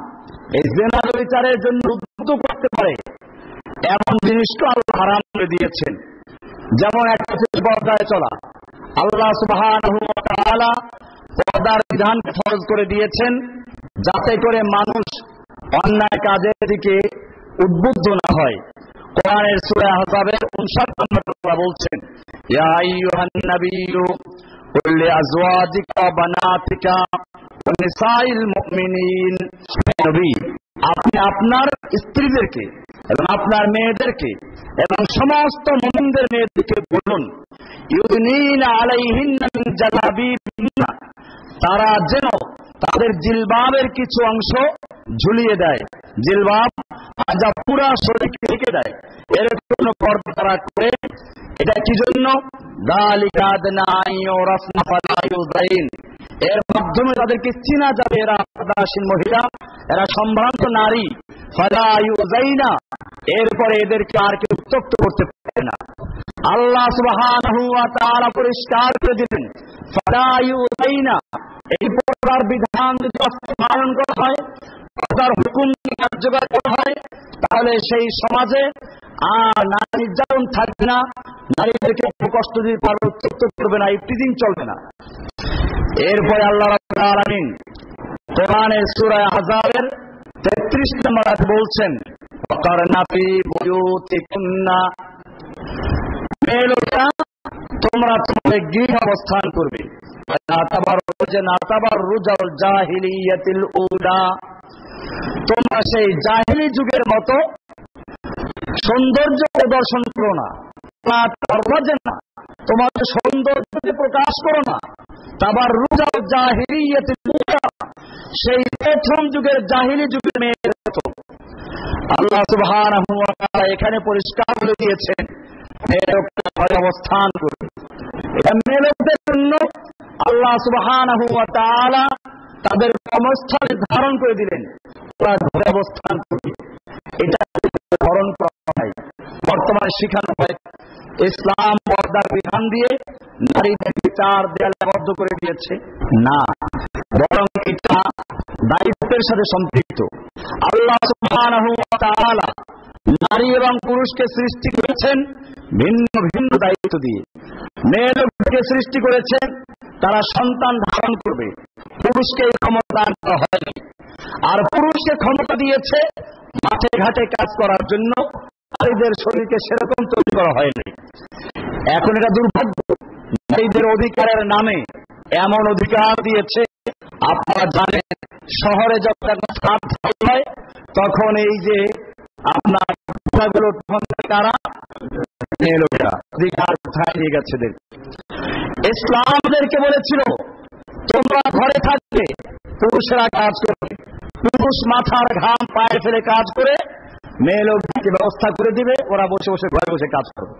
এই জিনার বিচারের জন্য উদ্বুদ্ধ করতে পারে এমন জিনিসকে আল্লাহ হারাম করে দিয়েছেন। যেমন একটা পর্দায় চলা, আল্লাহ সুবহানাহু ওয়া তাআলা পর্দার বিধানকে ফরজ করে দিয়েছেন যাতে করে মানুষ অন্যায় কাজের দিকে উদ্বুদ্ধ না হয়। কোরআনের সূরা আহজাবের 59 নম্বর সূরা বলছেন, ইয়া আইয়ুহান নাবিয়্যু কুল লিআজওয়াজিকা ওয়া বানাতিকা ওয়া নিসাইল মুমিনিন, নবী আপনি আপনার স্ত্রীদেরকে এবং আপনার মেয়েদেরকে এবং সমস্ত মুমিনদের মেয়েদেরকে বলুন, ইউদনিনা আলাইহিন্না মিন জালাবিবিহিন্না, তারা যেন তাদের জিলবাবের কিছু অংশ ঝুলিয়ে দেয়। জিলবাব যা পুরা শরীরকে ঢেকে দেয়, এর জন্য পর্দা তারা করে। এটা কি জন্য? যালিকা আদনা আইয়ুরাফনা ফালা ইউযাইন, এর মাধ্যমে তাদেরকে চিনা যাবে এরা পর্দাশীল মহিলা, এরা সম্ভ্রান্ত নারী। ফালা ইউযাইনা, এরপরে এদেরকে আর কেউ উত্তপ্ত করতে পারে না। আল্লাহ সুবহানাহু ওয়া তাআলা পরিষ্কার করে দিলেন, ফালা ইউযাইনা, এই পর্দার বিধান যদি পালন করা হয়, পর্দার হুকুম কার্যকর করা হয়, তাহলে সেই সমাজে আর নারী নির্যাতন থাকবে না, নারীদেরকে কষ্ট দিয়ে পারবে, উত্তপ্ত করবে না, ইফতিজিং চলবে না। এরপরে আল্লাহ রাব্বুল আলামিন কোরআনের সূরা আহজাবের 33 নম্বর আয়াতে বলছেন, ওয়াকারনা ফি বুয়ুতিকুন্না, মেয়ে লোকেরা তোমরা তোমাদের গৃহে অবস্থান করবে, না তাবাররুজাল জাহিলিয়াতিল উলা, তোমরা সেই জাহিলি যুগের মতো সৌন্দর্য প্রদর্শন করো না, তোমাদের সৌন্দর্য প্রকাশ করো না। তাবাররুজাল জাহিলিয়াতিল উলা, সেই প্রথম যুগের জাহিলি যুগের মেয়েদের মতো। আল্লাহ সুবহানাহু ওয়া তাআলা এখানে পরিষ্কার করে দিয়েছেন, মেয়েরা ঘরে অবস্থান করবে। এটা মেয়েদের জন্য আল্লাহ সুবহানাহু ওয়া তাআলা তাদের কর্মস্থল ধারণ করে দিলেন, ওরা ঘরে অবস্থান করবে। এটা ধারণ করা হয়, বর্তমানে শিখানো হয়। ইসলাম পর্দার বিধান দিয়ে নারীদের বিচার দেয়ালে আবদ্ধ করে দিয়েছে না, বরং এটা দায়িত্বের সাথে সম্পৃক্ত। আল্লাহ সুবহানাহু ওয়া তাআলা নারী এবং পুরুষকে সৃষ্টি করেছেন ভিন্ন ভিন্ন দায়িত্ব দিয়ে। মেয়েদেরকে সৃষ্টি করেছেন তারা সন্তান ধারণ করবে, পুরুষকে এই ক্ষমতা দেওয়া হয়নি। আর পুরুষকে ক্ষমতা দিয়েছে মাঠে ঘাটে কাজ করার জন্য, নারীদের শরীরকে সেরকম তৈরি করা হয়নি। এখন এটা দুর্ভাগ্য, নারীদের অধিকারের নামে এমন অধিকার দিয়েছে, আপনারা জানেন শহরে যখন ছাদ হয় তখন এই যে আপনার গুলো কারা মেয়ে লোকেরা অধিকার কোথায় নিয়ে গেছে। ইসলামদেরকে বলেছিল তোমরা ঘরে থাকবে, পুরুষেরা কাজ করবে, পুরুষ মাথার ঘাম পায়ে ফেলে কাজ করে মেয়ে লোককে ব্যবস্থা করে দিবে, ওরা বসে বসে ঘরে বসে কাজ করবে।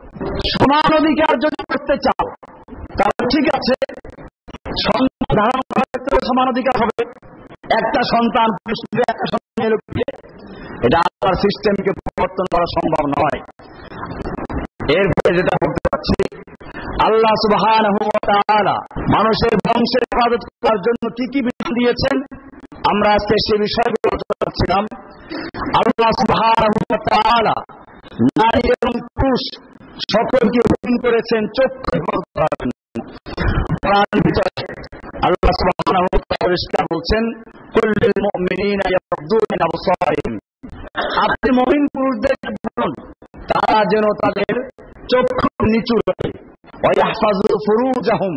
সমান অধিকার যদি করতে চাও তাহলে ঠিক আছে, সন্তান ধারণ করার ক্ষেত্রে সমান অধিকার হবে, একটা সন্তান পুরুষ দিবে, একটা সন্তান মেয়ে লোক দিবে। এটা আল্লাহর সিস্টেমকে পরিবর্তন করা সম্ভব নয়। এরপরে যেটা বলতে পারছি, আল্লাহ সুবহানাহু ওয়া তাআলা মানুষের বংশের হেফাজত করার জন্য কি কি বিধান দিয়েছেন, আমরা আজকে সেই বিষয়গুলো আলোচনা করছিলাম। আল্লাহ সুবহানাহু ওয়া তাআলা নারী এবং পুরুষ সকলকে হুকুম করেছেন চক্ষু হেফাজত করার জন্য। কোরআনের ভিতরে আল্লাহ সুবহানাহু ওয়া তাআলা পরিষ্কার বলছেন, কুল্লিল মুমিনিনা ইয়াগদ্দু মিন আবসারিহিম, আপনি মুমিন পুরুষদেরকে বলুন তারা যেন তাদের চক্ষু নিচু রাখে, ওয়া ইয়াহফাযু ফুরুজাহুম,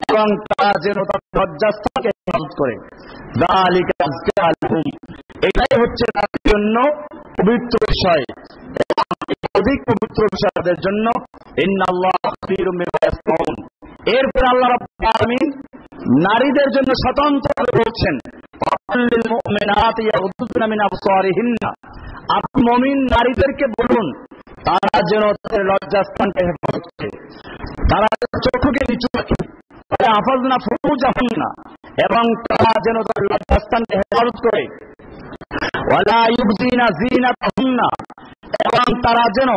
এবং তারা যেন তাদের লজ্জাস্থানকে হেফাজত করে। যালিকা আযকা লাহুম, এটাই হচ্ছে তাদের জন্য পবিত্র বিষয়, অধিক পবিত্র বিষয় তাদের জন্য। ইন্নাল্লাহা খাবীরুম বিমা ইয়াসনাউন। এরপর আল্লাহ রাব্বুল আলামিন নারীদের জন্য স্বতন্ত্রভাবে বলছেন, কুল্লিল মুমিনাতি ইয়াগদ্দুনা মিন আবসারিহিন্না, আপনি মুমিন নারীদেরকে বলুন তারা যেন তাদের লজ্জাস্থানকে হেফাজত করে, তারা চক্ষুকে নিচু রাখে, তারা হাফাজনা ফুরুজাহুন্না, এবং তারা যেন তাদের লজ্জাস্থানকে হেফাজত করে, ওয়ালা ইউবদিনা যিনাতাহুন্না, এবং তারা যেন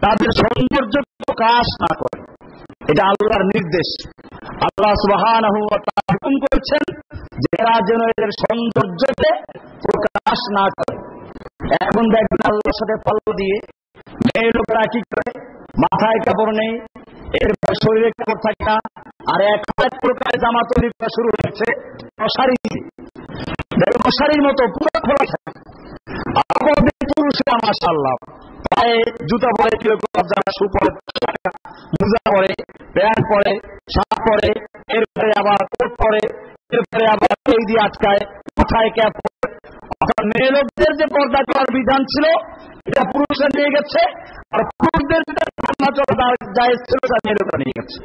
তাদের সৌন্দর্য প্রকাশ না করে। এটা আল্লাহর নির্দেশ। আল্লাহ সুবহানাহু ওয়া তাআলা হুকুম করেছেন যে এরা যেন এদের সৌন্দর্যকে প্রকাশ না করে। এখন দেখবেন আল্লাহর সাথে পাল্লা দিয়ে মেয়ে লোকেরা কি করে, মাথায় কাপড় নেই, এরপর শরীরে কাপড় থাকে না, আর এক প্রকার জামা তৈরি করা শুরু হয়েছে মশারি, মশারির মতো পুরো খোলা থাকে। পুরুষ পুরুষেরা মাশাআল্লাহ পায়ে জুতা পরে, কিরকম যারা শু পরে, মোজা পরে, প্যান্ট পরে, শার্ট পরে, এরপরে আবার কোট পরে, এরপরে আবার এই দিয়ে আটকায়, মাথায় ক্যাপ পরে। অর্থাৎ মেয়ে লোকদের যে পর্দা করার বিধান ছিল এটা পুরুষরা নিয়ে গেছে, আর পুরুষদের যে পর্দা করা জায়েজ ছিল তা মেয়ে লোকরা নিয়ে গেছে।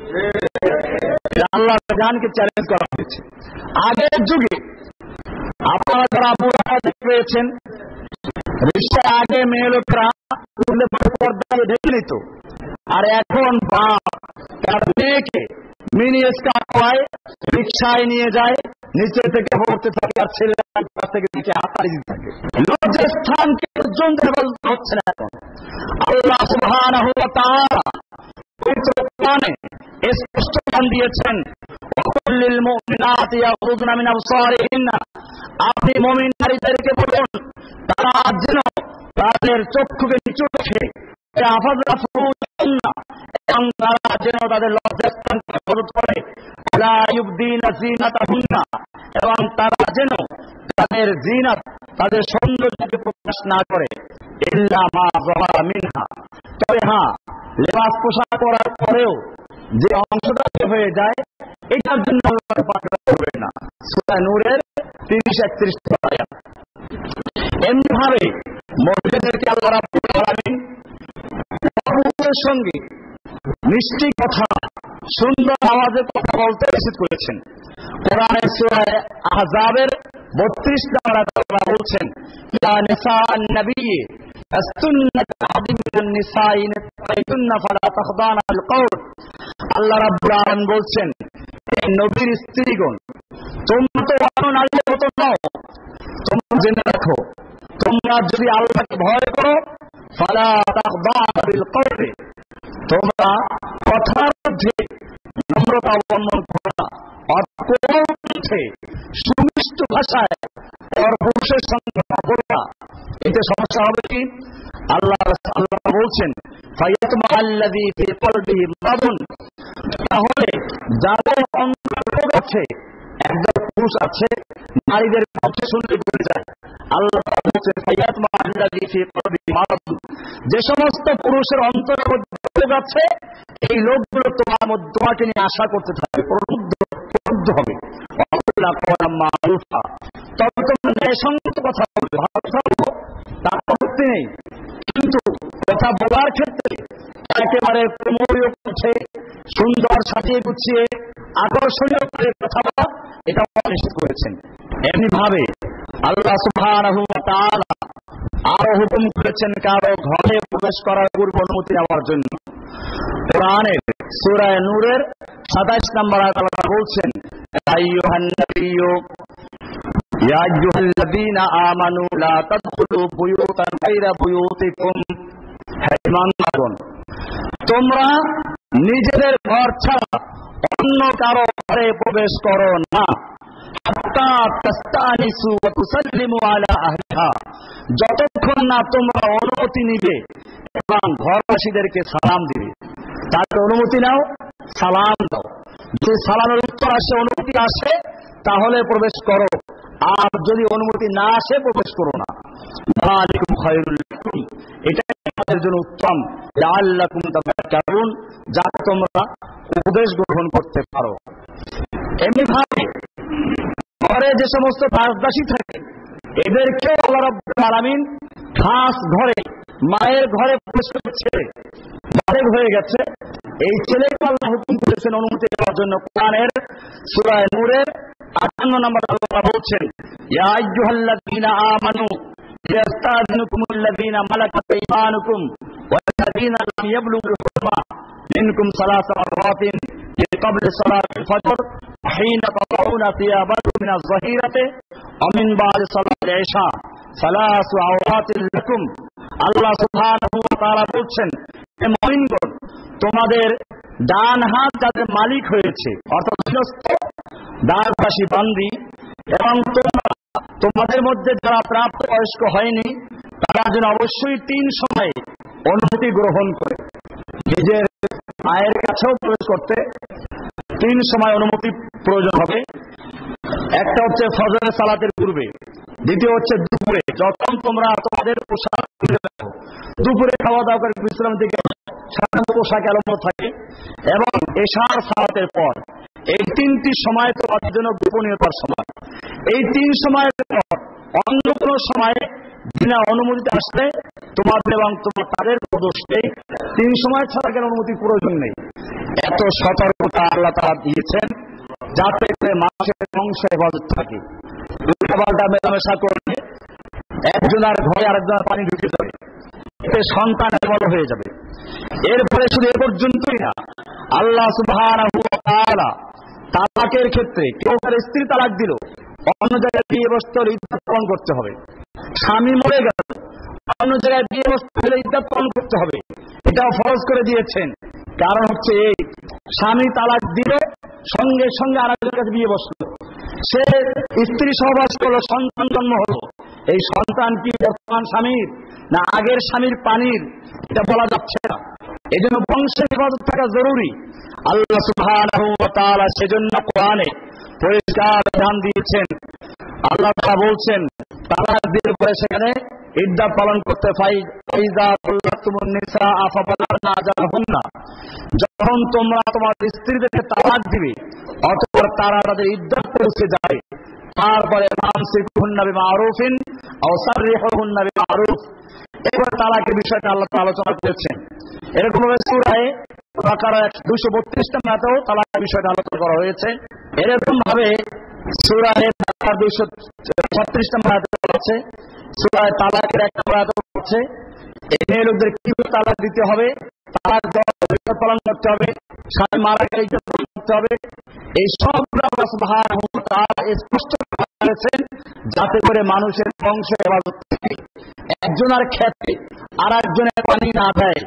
আল্লাহ বিধানকে চ্যালেঞ্জ করা হয়েছে। আগের যুগে আপনারা যারা বুড়া দেখতে পেয়েছেন, রিক্সায় আগে মেয়ে লোকরা পর্দাকে ঢেকে নিত, আর এখন বাপ তার মেয়েকে মিনি স্কার্ট পরায় রিক্সায় নিয়ে যায়, নিচে থেকে পড়তে থাকে, আর ছেলেরা কাছ থেকে নিচে হাতারি দিতে থাকে। লজ্জার স্থানকে পর্যন্ত হেফাজত হচ্ছে না। এখন আল্লাহ সুবহানাহু ওয়া তাআলা পবিত্র কোরআনে স্পষ্ট জ্ঞান দিয়েছেন, ওয়াকুল্লিল মুমিনাতি ইয়াগুযুনা মিন আবসারিহিন্না, আপনি মুমিন নারীদেরকে বলুন তারা যেন তাদের চক্ষুকে নিচু রেখে এবং তারা যেন তাদের লজ্জাস্থানকে হেফাজত করে, লা ইউবদিনা যিনাতাহুন্না, এবং তারা যেন তাদের জিনাত, তাদের সৌন্দর্যকে প্রকাশ না করে, ইল্লা মা যাহারা মিনহা, তবে হ্যাঁ লেবাস পোশাক করার পরেও যে অংশটা হয়ে যায় এটার জন্য আল্লাহ পাক করবেন না। সূরা নূরের 30-31 আয়াত। এমনি ভাবে মহিলাদেরকে আল্লাহ রাব্বুল আলামিন পুরুষের সঙ্গে মিষ্টি কথা, সুন্দর আওয়াজে কথা বলতে নিষেধ করেছেন। কোরআনের সূরা আহজাবের 32 নম্বর আয়াতে আল্লাহ বলছেন, ইয়া নিসাআন নবী আস্তুন্না কাআদিম মিনান নিসাঈ তাইতুন্না ফালা তাখদানা বিল কওল। আল্লাহ রাব্বুল আলামিন বলছেন, হে নবীর স্ত্রীগণ, তোমরা তো অন্য নারীদের মতো নও, তোমরা জেনে রাখো, তোমরা যদি আল্লাহকে ভয় করো, ফালা তাখদানা বিল কওল, তোমরা কথার মধ্যে নম্রতা অবলম্বন করো না, অর্থে সুমিষ্ট ভাষায় পুরুষের সঙ্গে কথা বলবা। এতে সমস্যা হবে কি? আল্লাহ বলছেন, ফায়াতমা আল্লাযী ফী কলবিহি মারাদুন, তাহলে যাদের অন্তরে রোগ আছে, একজন পুরুষ আছে নারীদের কথা শুনলে বলে যায়, আল্লাহ বলছেন ফায়াতমা আল্লাযী ফী কলবিহি মারাদুন, যে সমস্ত পুরুষের অন্তরের মধ্যে রোগ আছে এই লোকগুলো তোমাকে নিয়ে আশা করতে থাকবে, প্রলুব্ধ হবে। তবে তোমরা ন্যায়সঙ্গত কথা বলবে, ভালো কথা বলবো, তার আপত্তি নেই, কিন্তু কথা বলার ক্ষেত্রে একেবারে প্রেমীয় কণ্ঠে সুন্দর সাজিয়ে গুছিয়ে আকর্ষণীয় করে কথা বলা, এটা নিষেধ করেছেন। এমনি ভাবে আল্লাহ সুবহানাহু ওয়া তাআলা আরো হুকুম করেছেন কারো ঘরে প্রবেশ করার পূর্ব অনুমতি নেওয়ার জন্য। কোরআনের সূরা নূরের 27 নম্বর আয়াতে আল্লাহ বলছেন, আইয়ুহান নাবিয়্যু ইয়া আইয়ুহাল্লাযীনা আমানু লা তাদখুলু বুয়ুতান গায়রা বুয়ুতিকুম, হে ঈমানদারগণ, তোমরা নিজেদের ঘর ছাড়া অন্য কারো ঘরে প্রবেশ করো না, হাত্তা তাস্তানিসু ওয়া তুসাল্লিমু আলা আহলিহা, যতক্ষণ না তোমরা অনুমতি নিবে এবং ঘরবাসীদেরকে সালাম দিবে। তাকে অনুমতি নাও, সালাম দাও, যদি সালামের উত্তর আসে, অনুমতি আসে, তাহলে প্রবেশ করো, আর যদি অনুমতি না আসে প্রবেশ করো না। যালিকুম খায়রুল লাকুম, এটা তোমাদের জন্য উত্তম, লাআল্লাকুম তাযাক্কারুন, যাতে তোমরা উপদেশ গ্রহণ করতে পারো। এমনি ভাবে ঘরে যে সমস্ত দাসদাসী থাকে এদেরকেও আল্লাহ রাব্বুল আলামিন খাস ঘরে, মায়ের ঘরে প্রবেশ করছে, বালেগ হয়ে গেছে, এই ছেলেকে আল্লাহ হুকুম করেছেন অনুমতি দেওয়ার জন্য। কোরআনের সূরা নূরের 58 নম্বর আল্লাহ বলছেন, ইয়া আইয়ুহাল্লাযীনা আমানু ইয়াস্তাযিনুকুমুল্লাযীনা মালাকাত আইমানুকুম ওয়াল্লাযীনা লাম ইয়াবলুগুল হুলমা মিনকুম সালাসা মাররাতিন ক্বাবলা সালাতিল ফজর হিনা তাদাউনা সিয়াবাকুম মিনাজ যাহিরাতি ওয়া মিন বা'দি সালাতিল ইশা সালাসু আওরাতিল লাকুম। আল্লাহ সুবহানাহু ওয়া তাআলা বলছেন, হে মুমিনগণ, তোমাদের ডান হাত যাদের মালিক হয়েছে, অর্থাৎ দাসদাসী বান্দি, এবং তোমাদের মধ্যে যারা প্রাপ্ত বয়স্ক হয়নি, তারা যেন অবশ্যই 3 সময়ে অনুমতি গ্রহণ করে। নিজের মায়ের কাছেও প্রবেশ করতে 3 সময় অনুমতি প্রয়োজন হবে। একটা হচ্ছে ফজরের সালাতের পূর্বে, দ্বিতীয় হচ্ছে দুপুরে, যখন তোমরা তোমাদের পোশাক দুপুরে খাওয়া দাওয়া করে বিশ্রাম থেকে সাধারণ পোশাক এলোমেলো থাকে, এবং এশার সালাতের পর, এই তিনটি সময় তোমাদের জন্য গোপনীয়তার সময়। এই তিন সময়ের পর অন্য কোনো সময়ে বিনা অনুমতিতে আসলে তোমাদের এবং তোমার তাদের দোষ নেই। তিন সময় ছাড়া কেন অনুমতির প্রয়োজন নেই। এত সতর্কতা আল্লাহ তাআলা দিয়েছেন যাতে করে মানুষের বংশ হেফাজত থাকে। উল্টাপাল্টা মেলামেশা করলে একজনের ঘরে আরেকজনের পানি ঢুকে যাবে, এতে সন্তান দুর্বল হয়ে যাবে। এরপরে শুধু এ পর্যন্তই না, আল্লাহ সুবহানাহু ওয়া তাআলা তালাকের ক্ষেত্রে কেউ তার স্ত্রী তালাক দিল, অন্য জায়গায় বিয়ে বস্তুর ইদ্যত পালন করতে হবে। স্বামী মরে গেল, অন্য জায়গায় বিয়ে বস্তু হলে ইদ্যত পালন করতে হবে, এটাও ফরজ করে দিয়েছেন। কারণ হচ্ছে এই, স্বামী তালাক দিল, সঙ্গে সঙ্গে আরেকজনের কাছে বিয়ে বসলো, সে স্ত্রী সহবাস করলো, সন্তান জন্ম হলো। এই সন্তান কি বর্তমান স্বামীর না আগের স্বামীর পানির, এটা বলা যাচ্ছে না। এই জন্য বংশের হেফাজত থাকা জরুরি। আল্লাহ সুবহানাহু ওয়া তাআলা সেজন্য কোরআনে পরিষ্কার বিধান দিয়েছেন। আল্লাহ তাআলা বলছেন তালাক দিয়ে পরে সেখানে ইদ্দাত পালন করতে, ফাইজা তাল্লাকতুমুন নিসা ফাবালাগনা আজালাহুন্না, যখন তোমরা তোমার স্ত্রীদেরকে তালাক দিবে অথবা তারা তাদের ইদ্দাত পৌঁছে যাবে, তারপরে ফামসিকুহুন্না বিমারুফিন আও সাররিহুহুন্না বিমারুফ, এরপর তালাকের বিষয়টা আল্লাহ তাআলা আলোচনা করেছেন। এরকম ভাবে সূরা বাকারা 232 নম্বরেও তালাকের বিষয়টা আলোচনা করা হয়েছে। এরকম ভাবে সূরা বাকারা 236 নম্বরে আছে, সূরা তালাকের 1 নম্বরে আছে এই মেয়ে লোকদের কিভাবে তালাক দিতে হবে, তালাক দেওয়ার পালন করতে হবে, স্বামী মারা গেলে ইদ্যত পালন করতে হবে। এই সবগুলো আল্লাহ সুবহানাহু ওয়া তাআলা স্পষ্ট করেছেন যাতে করে মানুষের বংশ হেফাজত থাকে। একজনের ক্ষেত্রে আর একজনের পানি না যায়,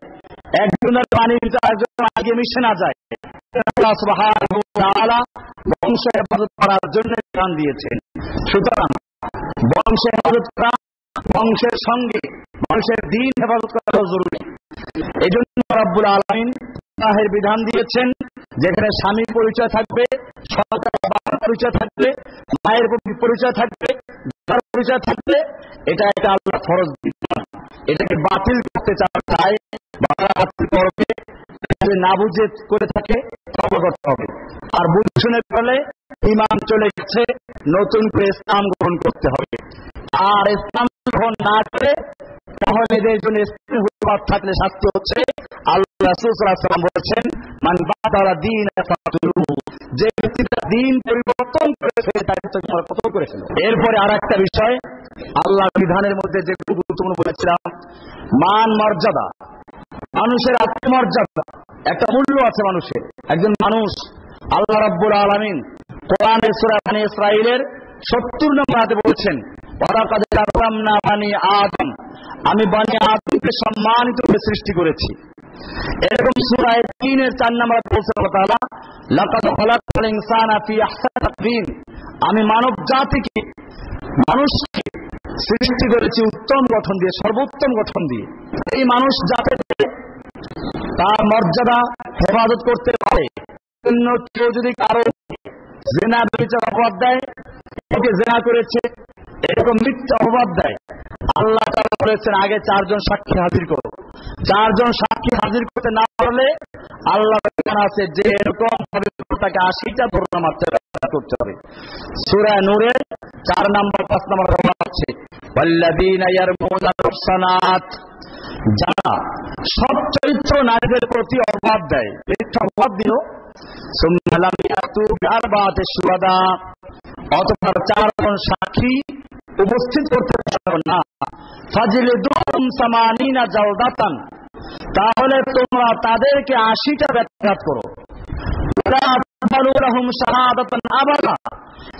একজনের পানির ভিতরে আরেকজনের আগে মিশে না যায়, আল্লাহ সুবহানাহু ওয়া তাআলা বংশ হেফাজত করার জন্য বিধান দিয়েছেন। সুতরাং বংশ হেফাজত করা, বংশের সঙ্গে মানুষের দিন হেফাজত করা জরুরি। এই জন্য রব্বুল আলামিন বিবাহের বিধান দিয়েছেন, যেখানে স্বামীর পরিচয় থাকবে, সন্তানের বাবার পরিচয় থাকবে, মায়ের পরিচয় থাকবে, দাদার পরিচয় থাকবে। এটা একটা আল্লাহ ফরজ বিধান। এটাকে বাতিল করতে চায় বাবা বাতিল করবে, না বুঝে করে থাকে তওবা করতে হবে। আর বুঝে শুনে ফেলে ঈমান চলে গেছে, নতুন করে ইসলাম গ্রহণ করতে হবে। আর ইসলাম গ্রহণ না করে তাহলে এদের জন্য ইসলাম থাকলে শাস্তি হচ্ছে আল্লাহ রাসূল সাল্লাল্লাহু আলাইহি ওয়াসাল্লাম বলেছেন, মান বাদালা দীন ফাতুলু, যে ব্যক্তিটা দিন পরিবর্তন করেছে তাকে তোমরা কতল করে ফেলো। এরপরে আরেকটা বিষয় আল্লাহর বিধানের মধ্যে যে গুরুত্বপূর্ণ বলেছিলাম, মান মর্যাদা, মানুষের আত্মমর্যাদা, একটা মূল্য আছে মানুষের। একজন মানুষ, আল্লাহ রাব্বুল আলামিন কোরআনের সূরা বনী ইসরাঈলের 70 নম্বর আয়াতে বলেছেন, ওয়ালাকাদ কাররামনা বানি আদম, আমি বনি আদমকে সম্মানিত করে সৃষ্টি করেছি। এরকম সূরা 3 এর 4 নম্বর আয়াতে বলছেন আল্লাহ তাআলা, লাকাদ খালাকনাল ইনসানা ফি আহসানি তাকওয়িম, আমি মানব জাতিকে, মানুষকে সৃষ্টি করেছি উত্তম গঠন দিয়ে, সর্বোত্তম গঠন দিয়ে। এই মানুষ যাতে তার মর্যাদা হেফাজত করতে পারে, জন্য কেউ যদি কারো জিনা বিচার অপবাদ দেয়, ওকে জিনা করেছে এরকম মিথ্যা অপবাদ দেয়, আল্লাহ তাআলা বলেছেন আগে 4 জন সাক্ষী হাজির করো। 4 জন সাক্ষী হাজির করতে না পারলে আল্লাহ আছে যে এরকম ভাবে তাকে 80টা ধর্ণা মারতে করতে হবে। সূরা নূরের 4 নম্বর 5 নম্বর আছে, ওয়াল্লাযীনা ইয়ারমুনাল মুহসানাত, যারা সব চরিত্র নারীদের প্রতি অপবাদ দেয়, মিথ্যা অপবাদ দিল, সুম্মা লাম ইয়াতু বিআরবাতি শুহাদা, অতঃপর 4 জন সাক্ষী উপস্থিত করতে পারবে না, ফাজলিদুহুম 80 জালদাতান, তাহলে তোমরা তাদেরকে 80টা ব্যত্যাঘাত করো। ওয়ালা তাকবালু লাহুম শাহাদাতান আবাদা,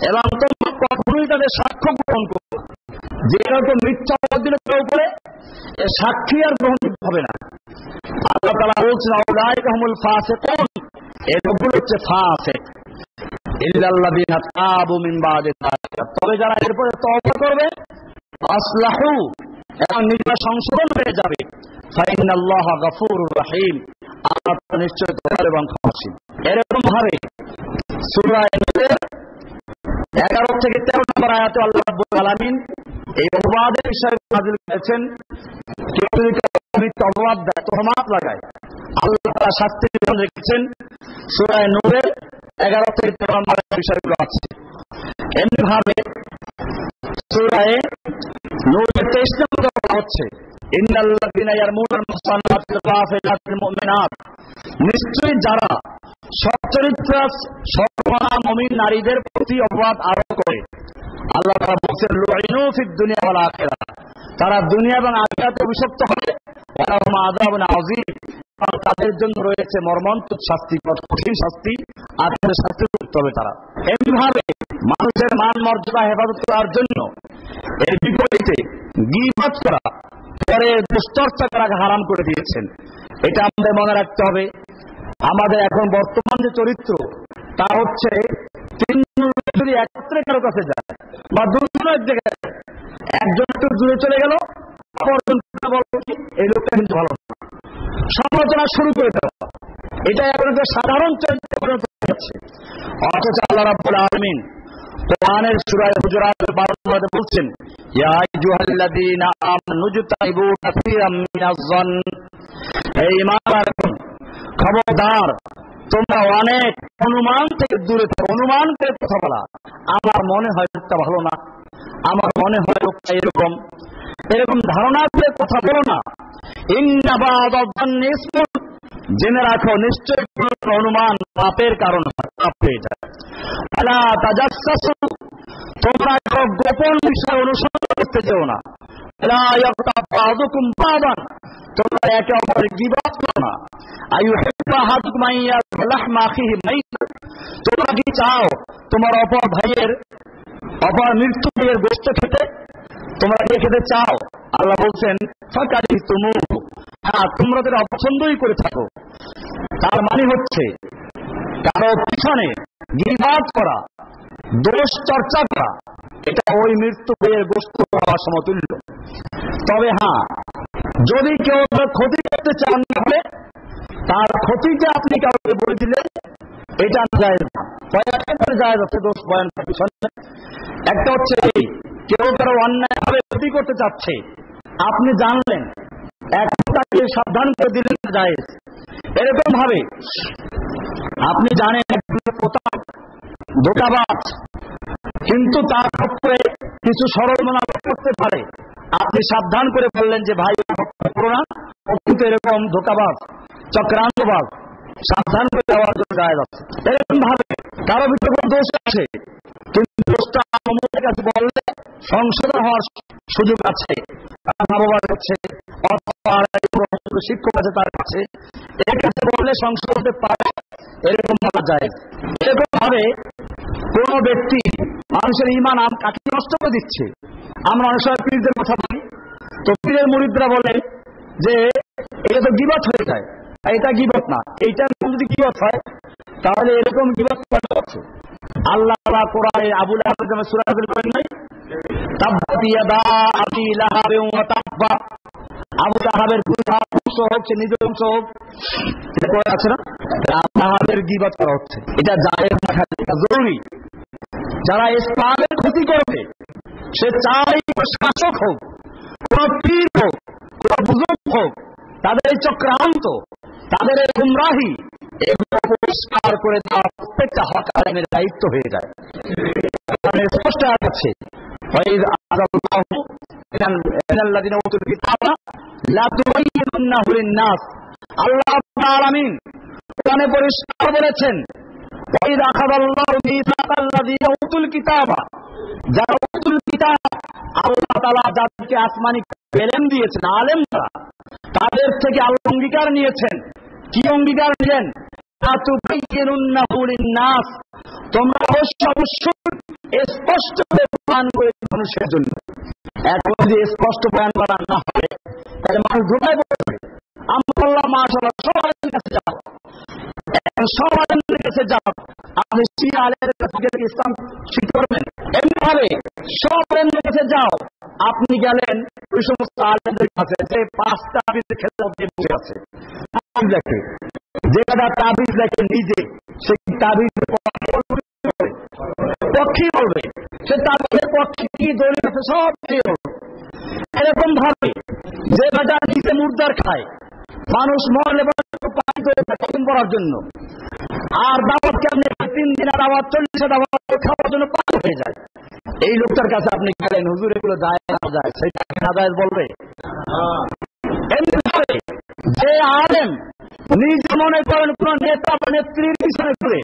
এবং তোমরা কখনোই তাদের সাক্ষ্য গ্রহণ করো। যেরকম মিথ্যা অপবাদ দিলে কেউ করে সাক্ষী আর গ্রহণ হবে না। আল্লাহ তাআলা বলছেন, উলাইকা হুমুল ফাসিকুন, এই লোকগুলো হচ্ছে ফাসিক, ইল্লাল্লাযীনা তাবু মিন বাদি যালিকা, তবে যারা এরপরে তওবা করবে, আসলাহু, এবং নিজেরা সংশোধন হয়ে যাবে, ফাইনাল্লাহা গফুরুর রহিম, আল্লাহ নিশ্চয় দয়ালু এবং ক্ষমাশীল। এরকম ভাবে সূরা নূরের 11 থেকে 13 নম্বর আয়াতে আল্লাহ রাব্বুল আলামিন এই অপবাদের বিষয়ে নাযিল করেছেন। কেউ যদি মিথ্যা অপবাদ দেয়, তোহমাত লাগায়, আল্লাহ তাআলা শাস্তি বিধান রেখেছেন। সূরা নূরের 11 থেকে 13 নম্বর বিষয়গুলো আছে। এমনি ভাবে সূরা নূরের 23 নম্বর হচ্ছে ইন্নাল্লাযীনা ইয়ারমুনাল মুহসানাতিল গাফিলাতিল মুমিনাত, নিশ্চয়ই যারা সচ্চরিত্র সর্বনা মুমিন নারীদের প্রতি অপবাদ আরোপ করে, আল্লাহ তাআলা বলেন লুইনু ফিদ দুনিয়া ওয়াল আখিরাহ, তারা দুনিয়া এবং আখিরাতে অভিশপ্ত হবে। ওয়া লাহুম আযাবুন আযীম, তাদের জন্য রয়েছে মর্মন্তুদ শাস্তি, কঠিন শাস্তি, আখিরাতের শাস্তি ভুগতে হবে তারা। এমনিভাবে মানুষের মান মর্যাদা হেফাজত করার জন্য এর বিপরীতে গীবত করা, পরে দুশ্চর্চা করাকে হারাম করে দিয়েছেন। এটা আমাদের মনে রাখতে হবে। আমাদের এখন বর্তমান যে চরিত্র তা হচ্ছে তিনজন যদি একত্রে কারো কাছে যায় বা দুজন এক জায়গায়, একজন একটু দূরে চলে গেল, অপরজন বলল এই লোকটা কিন্তু ভালো না, সমালোচনা শুরু করে দেওয়া, এটা এখন একটা সাধারণ চরিত্রে পরিণত হয়ে যাচ্ছে। অথচ আল্লাহ রাব্বুল আলামিন কোরআনের সূরা হুজুরাতের 12 নম্বরে বলছেন ইয়া আইয়ুহাল্লাযীনা আমানু জতাইবু কাসীরাম মিনাজ-যন, এই ঈমানদারগণ খবরদার তোমরা অনেক অনুমান থেকে দূরে থাকো। অনুমান করে কথা বলা, আমার মনে হয় লোকটা ভালো না, আমার মনে হয় লোকটা এরকম ধারণা করে কথা বলো না। ইন্না বা'দায-যন্নি ইসমুন, জেনে রাখো নিশ্চয় অনুমান পাপের কারণ পাপ হয়ে যায়। ওয়ালা তাজাসসু, তোমরা গোপন বিষয় অনুসন্ধান করতে যেও না। ওয়ালা ইয়াগতাব বা'দুকুম বা'দান, তোমরা একে অপরের গীবত করো না। আইয়ুহিব্বু আহাদুকুম আইয়াকুলা লাহমা আখিহি মাইতান, তোমরা কি চাও তোমার অপর মৃত্যু ভাইয়ের গোশত খেতে? তোমরা কি খেতে চাও? আল্লাহ বলছেন ফাকারিহতুমুহু, হ্যাঁ তোমরা তো অপছন্দই করে থাকো। তার মানে হচ্ছে কারো পিছনে গীবত করা, দোষ চর্চা করা, এটা ওই মৃত্যু ভাইয়ের গোশত খাওয়ার সমতুল্য। তবে হ্যাঁ, যদি কেউ ক্ষতি করতে চান, তাহলে তার ক্ষতিটা আপনি কাউকে বলে দিলেন, এটা জায়েজ না। কয়েকটা জায়েজ আছে দোষ বয়ান করার পিছনে। একটা হচ্ছে এই, কেউ কারো অন্যায়ভাবে ক্ষতি করতে চাচ্ছে, আপনি জানলেন, এখন তাকে সাবধান করে দিলেন, জায়েজ। এরকম ভাবে আপনি জানেন প্রতাপ ধোঁকাবাজ, কিন্তু তার ক্ষেত্রে কিছু সরল মনা করতে পারে, আপনি সাবধান করে বললেন যে ভাই করো না, কিন্তু এরকম ধোঁকাবাজ চক্রান্তবাজ, সাবধান করে দেওয়ার জন্য জায়েজ আছে। এরকম ভাবে কারো ভিতরে কোনো দোষ আছে, কিন্তু দোষটা আমাদের কাছে বললে সংশোধন হওয়ার সুযোগ আছে, মা বাবার কাছে অথবা শিক্ষক আছে তার কাছে, এর কাছে বললে সংশোধন হতে পারে, এরকম ভাবা যায়। এরকম ভাবে কোন ব্যক্তি মানুষের ঈমান কাকে নষ্ট করে দিচ্ছে। আমরা অনেক সময় পীরদের কথা বলি, তো পীরের মুরিদরা বলে যে এটা তো গীবত হয়ে যায়, এটা গীবত না, এইটা যদি গীবত হয় তাহলে এরকম গীবত করা হচ্ছে। আল্লাহ কোরআনে আবু লাহাবের নামে সূরা নাযিল করেন নাই, তাব্বাত ইয়াদা আবি লাহাবিন ওয়া তাব্বা, আবু লাহাবের বংশ হোক, সে নিজের বংশ হোক, এটা করে আছে না, আবু লাহাবের গীবত করা হচ্ছে। এটা জায়েজ না, জরুরি। যারা ইসলামের ক্ষতি করবে, সে চাই শাসক হোক, কোন পীর হোক, কোন বুজুর্গ হোক, তাদের এই চক্রান্ত, তাদের এই গুমরাহি, এগুলো পরিষ্কার করে দেওয়া প্রত্যেকটা হক আলেমের দায়িত্ব হয়ে যায়। স্পষ্ট আছে আল্লাহ আলামিন কোরআনে পরিষ্কার বলেছেন, যারা উতুল কিতাব, আল্লাহ তাআলা যাদেরকে আসমানি ইলম দিয়েছেন, আলেমরা, তাদের থেকে আল্লাহ অঙ্গীকার নিয়েছেন। কি অঙ্গীকার নিলেন? তোমরা অবশ্যই স্পষ্ট বয়ান করে মানুষের জন্য। এখন যদি স্পষ্ট বয়ান করা না হয় তাহলে মানুষ ধোঁকায় পড়বে। আমরা মাশাআল্লাহ সবাই কাছে যাও, সবাই কাছে যাও, আপনি শিয়া আলের কাছে গেলে ইসলাম শিখতে পারবেন। এমনিভাবে সব আলেমের কাছে যাও, আপনি গেলেন ওই সমস্ত আলেমদের কাছে যে 5টা হাদিসের খেলাফ দিয়ে বসে আছে, দেখে যেটা তাবিজ লেখে নিজে, সেই তাবিজ পক্ষেই বলবে, সে তাদের পক্ষে কি দলিল আছে সব এরকম ভাবে যে বেটা নিজে মুর্দার খায়, মানুষ মরলে পানি করার জন্য, আর দাওয়াতকে আপনি 3 দিনের দাওয়াত 40 দাওয়াত খাওয়ার জন্য পাগল হয়ে যায়। এই লোকটার কাছে আপনি গেলেন, হুজুর এগুলো যায় না যায়, সেটাকে নাজায়েজ বলবে? এমনি ভাবে যে আলেম নিজে মনে করেন কোন নেতা বা নেত্রীর পিছনে ঘুরে,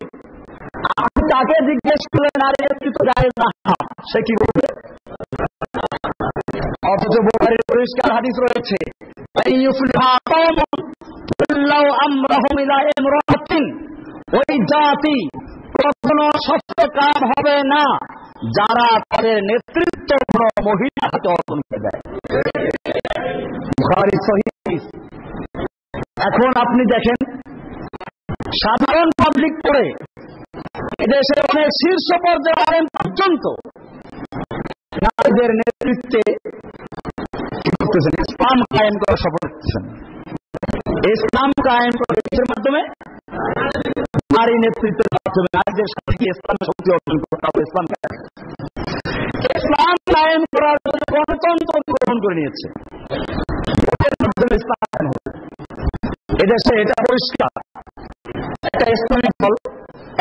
আপনি তাকে জিজ্ঞেস করলেন আর নেতৃত্ব জায়েজ না, সে কি বলবে? অথচ বুখারীর পরিষ্কার হাদিস রয়েছে, ওই জাতি কখনো সত্য কাম হবে না যারা তাদের নেতৃত্ব কোন মহিলা হাতে অর্পণ করে দেয়। বুখারী সহিহ। এখন আপনি দেখেন সাধারণ পাবলিক করে এদেশে অনেক শীর্ষ পর্যায়ে আলেম পর্যন্ত নারীদের নেতৃত্বে ইসলাম কায়েম করার শপথ নিচ্ছেন। ইসলাম কায়েম করার মাধ্যমে, নারী নেতৃত্বের মাধ্যমে, নারীদের সাথে ইসলামের শক্তি অর্জন করতে হবে। ইসলাম কায়েম করার জন্য গণতন্ত্র গ্রহণ করে নিয়েছে, ইসলাম কায়েম হবে এদেশে। এটা পরিষ্কার। একটা ইসলামিক দল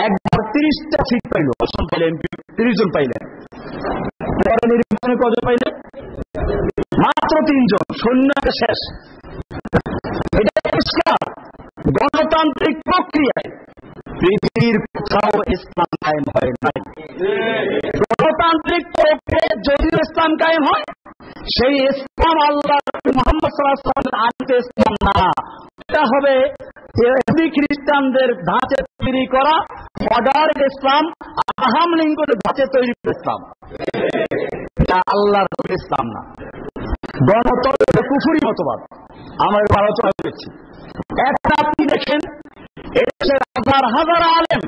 একবার 30টা সিট পাইল, আসন পাইলে, এমপি 30 জন পাইলেন, পরে নির্বাচনে কজন পাইলেন? মাত্র 3 জন, সৈন্যটা শেষ। এটা পরিষ্কার। গণতান্ত্রিক প্রক্রিয়ায় পৃথিবীর কোথাও ইসলাম কায়েম হয় নাই। গণতান্ত্রিক প্রক্রিয়ায় যদিও ইসলাম কায়েম হয়, সেই ইসলাম আল্লাহ মুহাম্মদ সাল্লাল্লাহু আলাইহি ওয়াসাল্লামের আইনে ইসলাম না, এটা হবে ইহুদি খ্রিস্টানদের ধাঁচে তৈরি করা মডার্ন ইসলাম, আব্রাহাম লিঙ্কনের ধাঁচে তৈরি করা ইসলাম। এটা আল্লাহর ইসলাম না। গণতন্ত্র কুফরি মতবাদ আমরা আলোচনা করেছি। একটা আপনি দেখেন এদেশের হাজার হাজার আলেম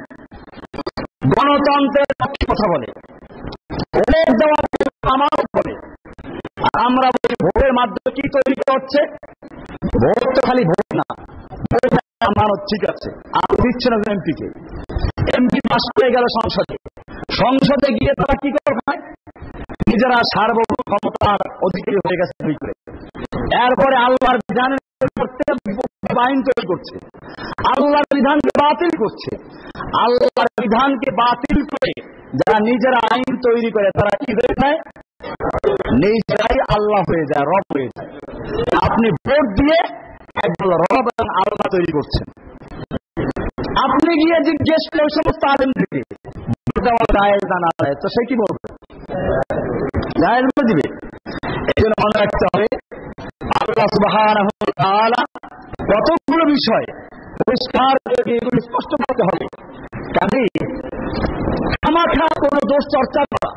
গণতন্ত্রের পক্ষে কথা বলে, ভোট দেওয়া আমানত বলে, আর আমরা বলি ভোটের মাধ্যমে কি তৈরি করছে? ভোট তো খালি ভোট না, ভোট আমানত, ঠিক আছে, আর দিচ্ছে না এমপিকে। এমপি পাস করে গেল সংসদে, সংসদে গিয়ে তারা কি করে খায়? নিজেরা সার্বভৌম ক্ষমতার অধিকারী হয়ে গেছে। এরপরে আল্লাহর বিধানের আইন তৈরি করছে, আল্লাহর বিধানকে বাতিল করছে। আল্লাহর বিধানকে বাতিল করে যারা নিজেরা আইন তৈরি করে তারা কি হয়ে যায়? নিজেরাই আল্লাহ হয়ে যায়, রব হয়ে যায়। আপনি ভোট দিয়ে একদল রব এবং আল্লাহ তৈরি করছেন। আপনি গিয়ে জিজ্ঞেস করে ওই সমস্ত আলেম থেকে ভোট দেওয়া জায়েজ না জায়েজ, তো সে কি বলবে? জায়েজ বলে দিবে। এই জন্য মনে রাখতে হবে আল্লাহ সুবহানাহু ওয়া তাআলা কতগুলো বিষয় পরিষ্কার এগুলো স্পষ্ট করতে হবে। কাজেই খামাখা কোনো দোষ চর্চা করা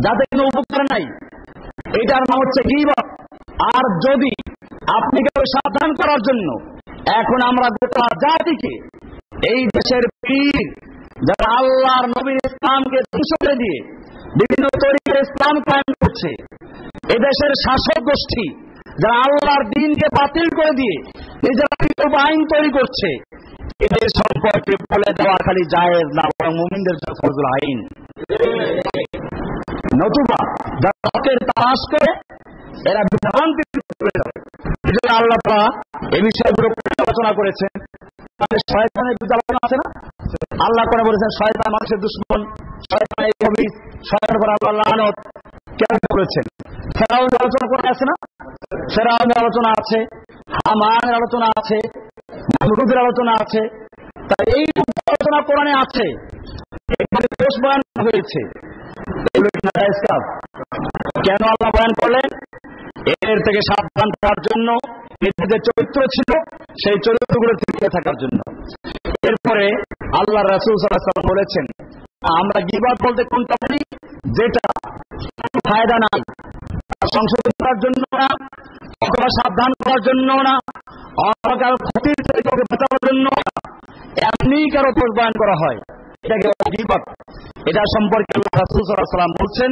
যাতে কোনো উপকার নাই, এটার নাম হচ্ছে গীবত। আর যদি আপনি কাউকে সাবধান করার জন্য, এখন আমরা গোটা জাতিকে, এই দেশের পীর যারা আল্লাহর নবীর ইসলামকে ধ্বংস করে দিয়ে বিভিন্ন তরিকার ইসলাম কায়েম করছে, এদেশের শাসক গোষ্ঠী যারা আল্লাহর দ্বীনকে বাতিল করে দিয়ে নিজেরা আইন তৈরি করছে, এদের সম্পর্কে বলে দেওয়া খালি জায়েজ না, বরং মুমিনদের জন্য ফরজুল আইন। নতুবা যারা হকের তালাশ করে এরা বিভ্রান্তি করে যাবে। আল্লাহ তাআলা এই বিষয়গুলো আলোচনা করেছেন। শয়তানের বিরুদ্ধে আলোচনা আছে না? আল্লাহ করে বলেছেন শয়তান মানুষের দুশমন, শয়তান এই কবি, শয়তানের উপর আল্লাহ লানত কেন করেছেন? ফেরাউনের আলোচনা করে আছে না? ফেরাউনের আলোচনা আছে, হামানের আলোচনা আছে, নমরুদের আলোচনা আছে। তাই এই আলোচনা কোরআনে আছে, এখানে দোষ বয়ান হয়েছে। কেন আল্লাহ বয়ান করলেন? এর থেকে সাবধান থাকার জন্য, এদের যে চরিত্র ছিল সেই চরিত্রগুলো থেকে থাকার জন্য। এরপরে আল্লাহ রাসূল সাল্লাল্লাহু আলাইহি ওয়াসাল্লাম বলেছেন, আমরা গীবত বলতে কোনটা বলি? যেটা ফায়দা নাই, সংশোধন করার জন্য না, অথবা সাবধান করার জন্য না, অথবা কারো ক্ষতির থেকে বাঁচানোর জন্য না, এমনি কারো দোষ বয়ান করা হয়, এটাকে গীবত। এটা সম্পর্কে আল্লাহ রাসূল সাল্লাল্লাহু আলাইহি ওয়াসাল্লাম বলছেন,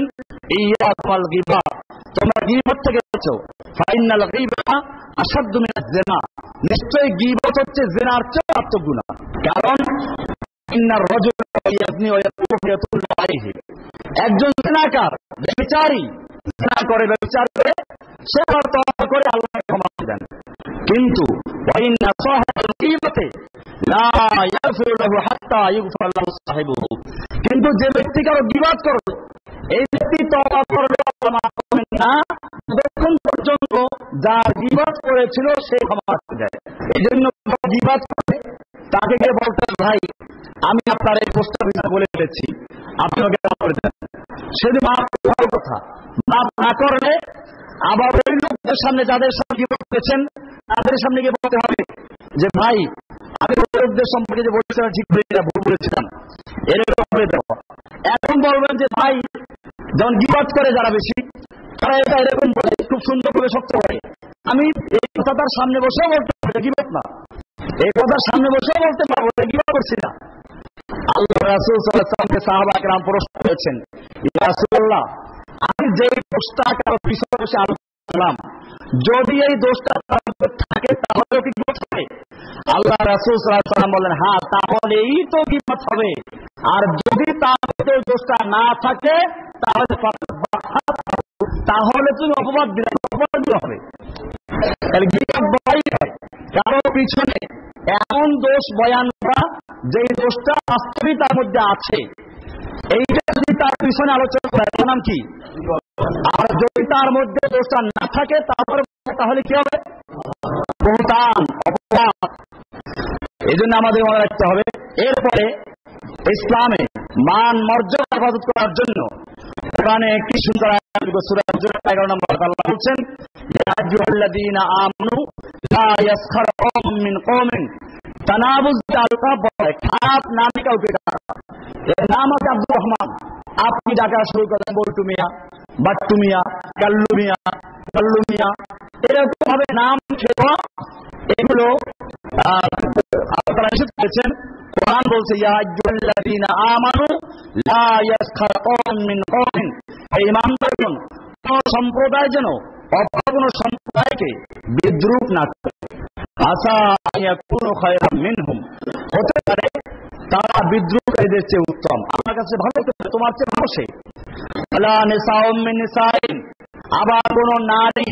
ইয়াকুল গীবত, তোমরা গীবত থেকে বাঁচো। ফাইনাল গীবতা আসাদ্দু মিনাজ জিনা, নিশ্চয়ই গীবত হচ্ছে জিনার চেয়ে মারাত্মক গুনাহ। কারণ ইন্নার রাজুলা ইয়াজনি ওয়া ইয়াতুবু আলাইহি, একজন জিনাকার ব্যভিচারী জিনা করে ব্যভিচার করে সে আবার তওবা করে আল্লাহকে ক্ষমা দেন। কিন্তু ওয়াইন্না সাহাবাল গীবাতে লা ইয়াগফিরু লাহু হাত্তা ইগফার লাহু সাহিবুহু, কিন্তু যে ব্যক্তি কারো গীবাত করবে এই ব্যক্তি তওবা করলে আল্লাহ মাফ করবেন না যতক্ষণ পর্যন্ত যার গীবাত করেছিল সে ক্ষমা করে দেয়। এই জন্য গীবাত করে তাকে গিয়ে বলতে ভাই আমি আপনার এই প্রস্তাবিত বলে ফেলেছি, আপনি ওকে মাফ করে দেন। সেদিন মাফ করার কথা, মাফ না করলে আবার ওই লোকদের সামনে যাদের সামনে গীবাত করেছেন তাদের সামনে গিয়ে বলতে হবে যে ভাই আমি ওই লোকদের সম্পর্কে যে বলেছিলাম ঠিক বলেছিলাম, ভুল বলেছিলাম, এরকম করে দেওয়া। এখন বলবেন যে ভাই যেমন গীবাত করে যারা বেশি তারা এটা এরকম বলে খুব সুন্দর করে শক্ত করে, আমি এই কথা তার সামনে বসেও বলতে পারবো গীবাত না, এই কথা সামনে বসেও বলতে পারবো গীবাত করছি না। আল্লাহ রাসূল সাল্লাল্লাহু আলাইহি ওয়াসাল্লামকে সাহাবা কেরাম প্রশ্ন করেছেন, ইয়া রাসূলুল্লাহ আমি যে দোষটা কারো পিছনে বসে আলোচনা করলাম যদি এই দোষটা থাকে তাহলে কি গীবাত হবে? আল্লাহ রাসূল সাল্লাল্লাহু আলাইহি ওয়াসাল্লাম বলেন হ্যাঁ তাহলেই তো গীবাত হবে, আর যদি তার মধ্যে দোষটা না থাকে তাহলে তুমি অপবাদ দিলে হবে। গীবাত বলাই হয় কারো পিছনে এমন দোষ বয়ান করা যে দোষটা বাস্তবিক তার মধ্যে আছে, এইটা যদি তার পিছনে আলোচনা করে তার নাম কি? আর যদি তার মধ্যে দোষটা না থাকে তাহলে কি হবে? বহতান, অপবাদ। এই জন্য আমাদের মনে রাখতে হবে। এরপরে ইসলামে মান মর্যাদা হেফাজত করার জন্য কোরআনে একটি সুন্দর আয়াত সূরা হুজুরাত 11 নম্বর আল্লাহ বলছেন, ইয়া আইয়ুহাল্লাযীনা আমানু লা ইয়াসখার কওমুম মিন কওমিন, তানাবুজ আলকাব বলে খারাপ নামে কাউকে ডাকা। এর নাম আছে আব্দুর রহমান, আপনি ডাকা শুরু করেন বল্টু মিয়া, বাট্টু মিয়া, কাল্লু মিয়া, কাল্লু মিয়া, এরকম ভাবে নাম দেওয়া এগুলো আপনারা নিষেধ করেছেন। কোরআন বলছে ইয়া আইয়ুহাল্লাযীনা আমানু লা ইয়াসখার কওমুম মিন কওমিন, এই ঈমানদারগণ কোন সম্প্রদায় যেন অপর কোন সম্প্রদায়কে বিদ্রুপ না করে। আসা ইয়াকুনু খায়রাম মিনহুম, হতে পারে তারা বিদ্রুপকারীদের চেয়ে উত্তম, আমার কাছে ভালো হতে পারে তোমার চেয়ে ভালো সে। ওয়ালা নিসাউম মিন নিসাইন, আবার কোন নারী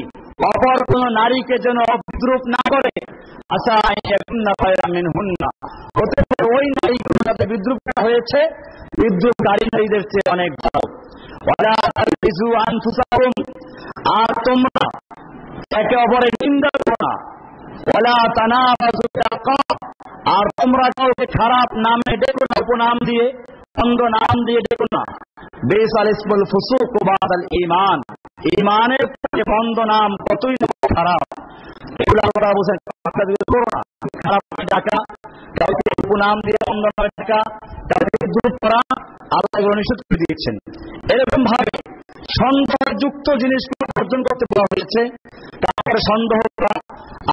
অপর কোন নারীকে যেন বিদ্রুপ না করে। আসা ইয়াকুননা খায়রাম মিনহুন্না, হতে পারে ওই নারীগুলোর সাথে বিদ্রুপ করা হয়েছে বিদ্রুপকারী নারীদের চেয়ে অনেক ভালো। ওয়ালা তালবিজু আনফুসাকুম, আর তোমরা একে অপরের নিন্দা করো না। ওয়ালা তানাবাজু বিল আলকাব, আর তোমরা কাউকে খারাপ নামে ডেকো না, উপনাম দিয়ে অন্ধ নাম দিয়ে ডেকো না। বিসাল ইসমুল ফুসুক বাদাল ঈমান, ঈমানের পরে বন্ধ নাম কতই খারাপ। এগুলো আল্লাহ বলেন করো না, খারাপ ডাকা, কাউকে উপনাম দিয়ে অন্ধ নামে ডাকা, কাউকে বিদ্রুপ করা, আল্লাহ এগুলো নিষেধ করে দিয়েছেন। এরকম ভাবে সন্দেহযুক্ত জিনিসগুলো বর্জন করতে বলা হয়েছে। তারপরে সন্দেহ করা,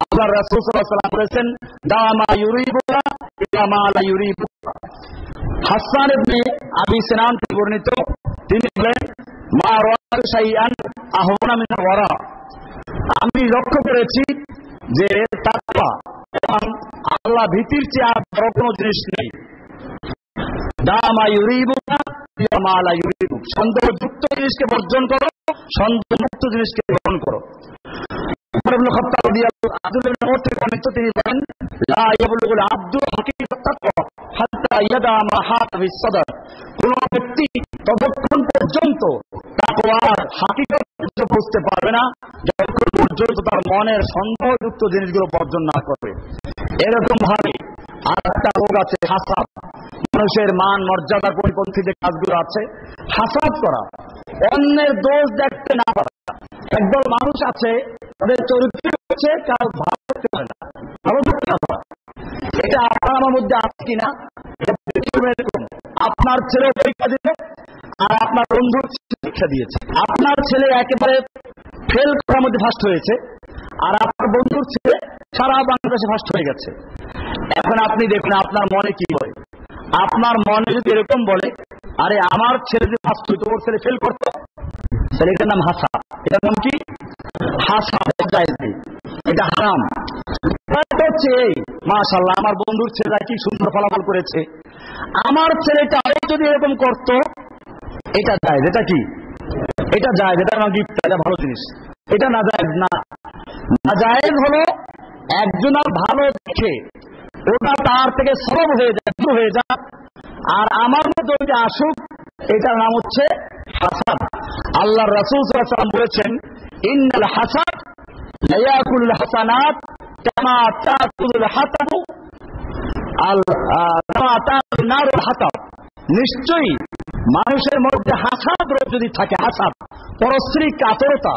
আল্লাহ রাসূল সাল্লাল্লাহু আলাইহি ওয়াসাল্লাম বলেছেন দামা ইউরিবুকা ইলা মা লা ইউরিবুকা। হাসান ইবনে আবি সিনান থেকে বর্ণিত, তিনি বলেন মা রাআতু শাইআন আহওয়ানা মিন ওয়ারা, আমি লক্ষ্য করেছি যে তাকওয়া এবং আল্লাহ ভীতির চেয়ে আর বড় কোনো জিনিস নেই। দামা ইউরিবুকা ইলা মা লা ইউরিবুক, সন্দেহযুক্ত জিনিসকে বর্জন করো, সন্দেহমুক্ত জিনিসকে গ্রহণ করো। উমর ইবনে খাত্তাব রাদিয়াল্লাহু আনহু তিনি বলেন লা ইয়াবলুগুল আবদু হাকিকাত তাকওয়া হাত্তা ইয়াদা মা হাতা ফিস সাদর, কোন ব্যক্তি ততক্ষণ পর্যন্ত তাকওয়ার হাকিকত বুঝতে পারবে না যতক্ষণ পর্যন্ত তার মনের সন্দেহযুক্ত জিনিসগুলো বর্জন না করবে। এরকম ভাবে আর একটা রোগ আছে হাসাদ, মানুষের মান মর্যাদার পরিপন্থী যে কাজগুলো আছে, হাসাদ করা, অন্যের দোষ দেখতে না পারা। একদল মানুষ আছে তাদের চরিত্র হচ্ছে কারো ভালো করতে পারে না, ভালো করতে না পারা। এটা আপনার আমার মধ্যে আছে কিনা? এরকম আপনার ছেলে পরীক্ষা দিতে আর আপনার বন্ধুর পরীক্ষা দিয়েছে, আপনার ছেলে একেবারে ফেল করার মধ্যে ফার্স্ট হয়েছে আর আপনার বন্ধুর ছেলে সারা বাংলাদেশে ফার্স্ট হয়ে গেছে। এখন আপনি দেখুন আপনার মনে কি হয়। আপনার মনে যদি এরকম বলে আরে আমার ছেলে যে ফার্স্ট হইতো ওর ছেলে ফেল করতো, ছেলেটার নাম হাসা, এটার নাম কি? হাসা, এটা হারাম। হচ্ছে মাশাআল্লাহ আমার বন্ধুর ছেলেরা কি সুন্দর ফলাফল করেছে, আমার ছেলেটা যদি এরকম করতো, এটা যায়, এটা কি? এটা যায়, যেটা আমার গিফট, এটা ভালো জিনিস। এটা না যায় না, না যায় হলো একজনের ভালো দেখে ওটা তার থেকে সরব হয়ে যায়, দূর হয়ে যায়, আর আমার মধ্যে ওইটা আসুক, এটার নাম হচ্ছে হাসাদ। আল্লাহ রাসূল সাল্লাল্লাহু আলাইহি ওয়াসাল্লাম বলেছেন, ইন্নাল হাসাদ লা ইয়াকুলুল হাসানাত কামা তাকুলুল হাতাবু কামা তাকুলুন নারুল হাতাব। নিশ্চয়ই মানুষের মধ্যে হাসাদ রোগ যদি থাকে, হাসাদ পরশ্রী কাতরতা,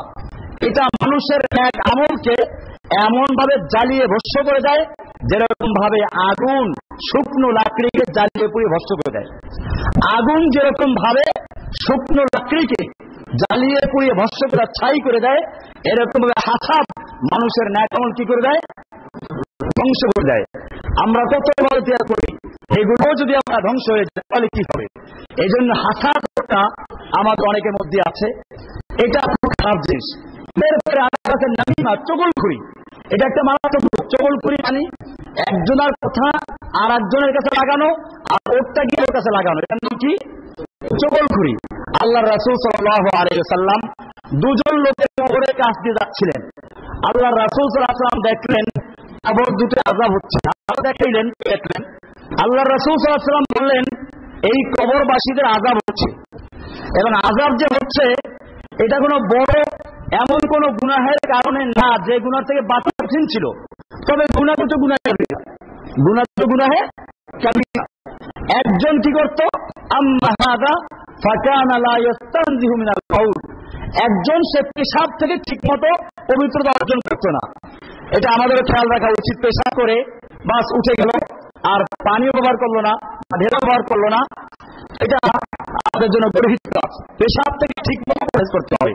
এটা মানুষের এক আমলকে এমন ভাবে জ্বালিয়ে ভস্ম করে দেয় যেরকম ভাবে আগুন শুকনো লাকড়িকে জ্বালিয়ে পুড়িয়ে ভস্ম করে দেয়। আগুন যেরকম ভাবে শুকনো লাকড়িকে জ্বালিয়ে পুড়িয়ে ভস্ম করে ছাই করে দেয়, এরকম ভাবে হাসাদ মানুষের ন্যাক আমল কি করে দেয়? ধ্বংস করে দেয়। আমরা কত ভালো তৈরি করি, এগুলো যদি আমরা ধ্বংস হয়ে যায় তাহলে কি হবে? এই জন্য হাসাদটা আমাদের অনেকের মধ্যে আছে, এটা খুব খারাপ জিনিস। এরপরে আরেকটা নামিমা, চগলখড়ি। এটা একটা মারাত্মক রোগ। চগলখড়ি মানে একজনের কথা আর একজনের কাছে লাগানো, আর ওরটা গিয়ে ওর কাছে লাগানো, এটার নাম কি? চগলখড়ি। আল্লাহ রাসূল সাল্লাল্লাহু আলাইহি ওয়াসাল্লাম দুজন লোকের কবরের কাছ দিয়ে যাচ্ছিলেন। আল্লাহ রাসূল সাল্লাল্লাহু আলাইহি ওয়াসাল্লাম দেখলেন কবর দুটো আযাব হচ্ছে, দেখলেন। আল্লাহ রাসূল সাল্লাল্লাহু আলাইহি ওয়াসাল্লাম বললেন, এই কবরবাসীদের আযাব হচ্ছে, এবং আযাব যে হচ্ছে এটা কোনো বড় এমন কোন গুনাহের কারণে না যে গুনাহ থেকে বাঁচা কঠিন ছিল, তবে গুনাহ তো গুনাহে কাবিরা। একজন কি করত? আম্মা হাদা ফাকানা লা ইস্তানজিহু মিনাল কাউল। একজন সে পেশাব থেকে ঠিকমতো পবিত্রতা অর্জন করত না। এটা আমাদের খেয়াল রাখা উচিত। পেশাব করে বাস উঠে গেল, আর পানিও ব্যবহার করলো না, ঢেলা ব্যবহার করলো না, এটা আমাদের জন্য গর্হিত কাজ। পেশাব থেকে ঠিক মতো পরহেজ করতে হবে।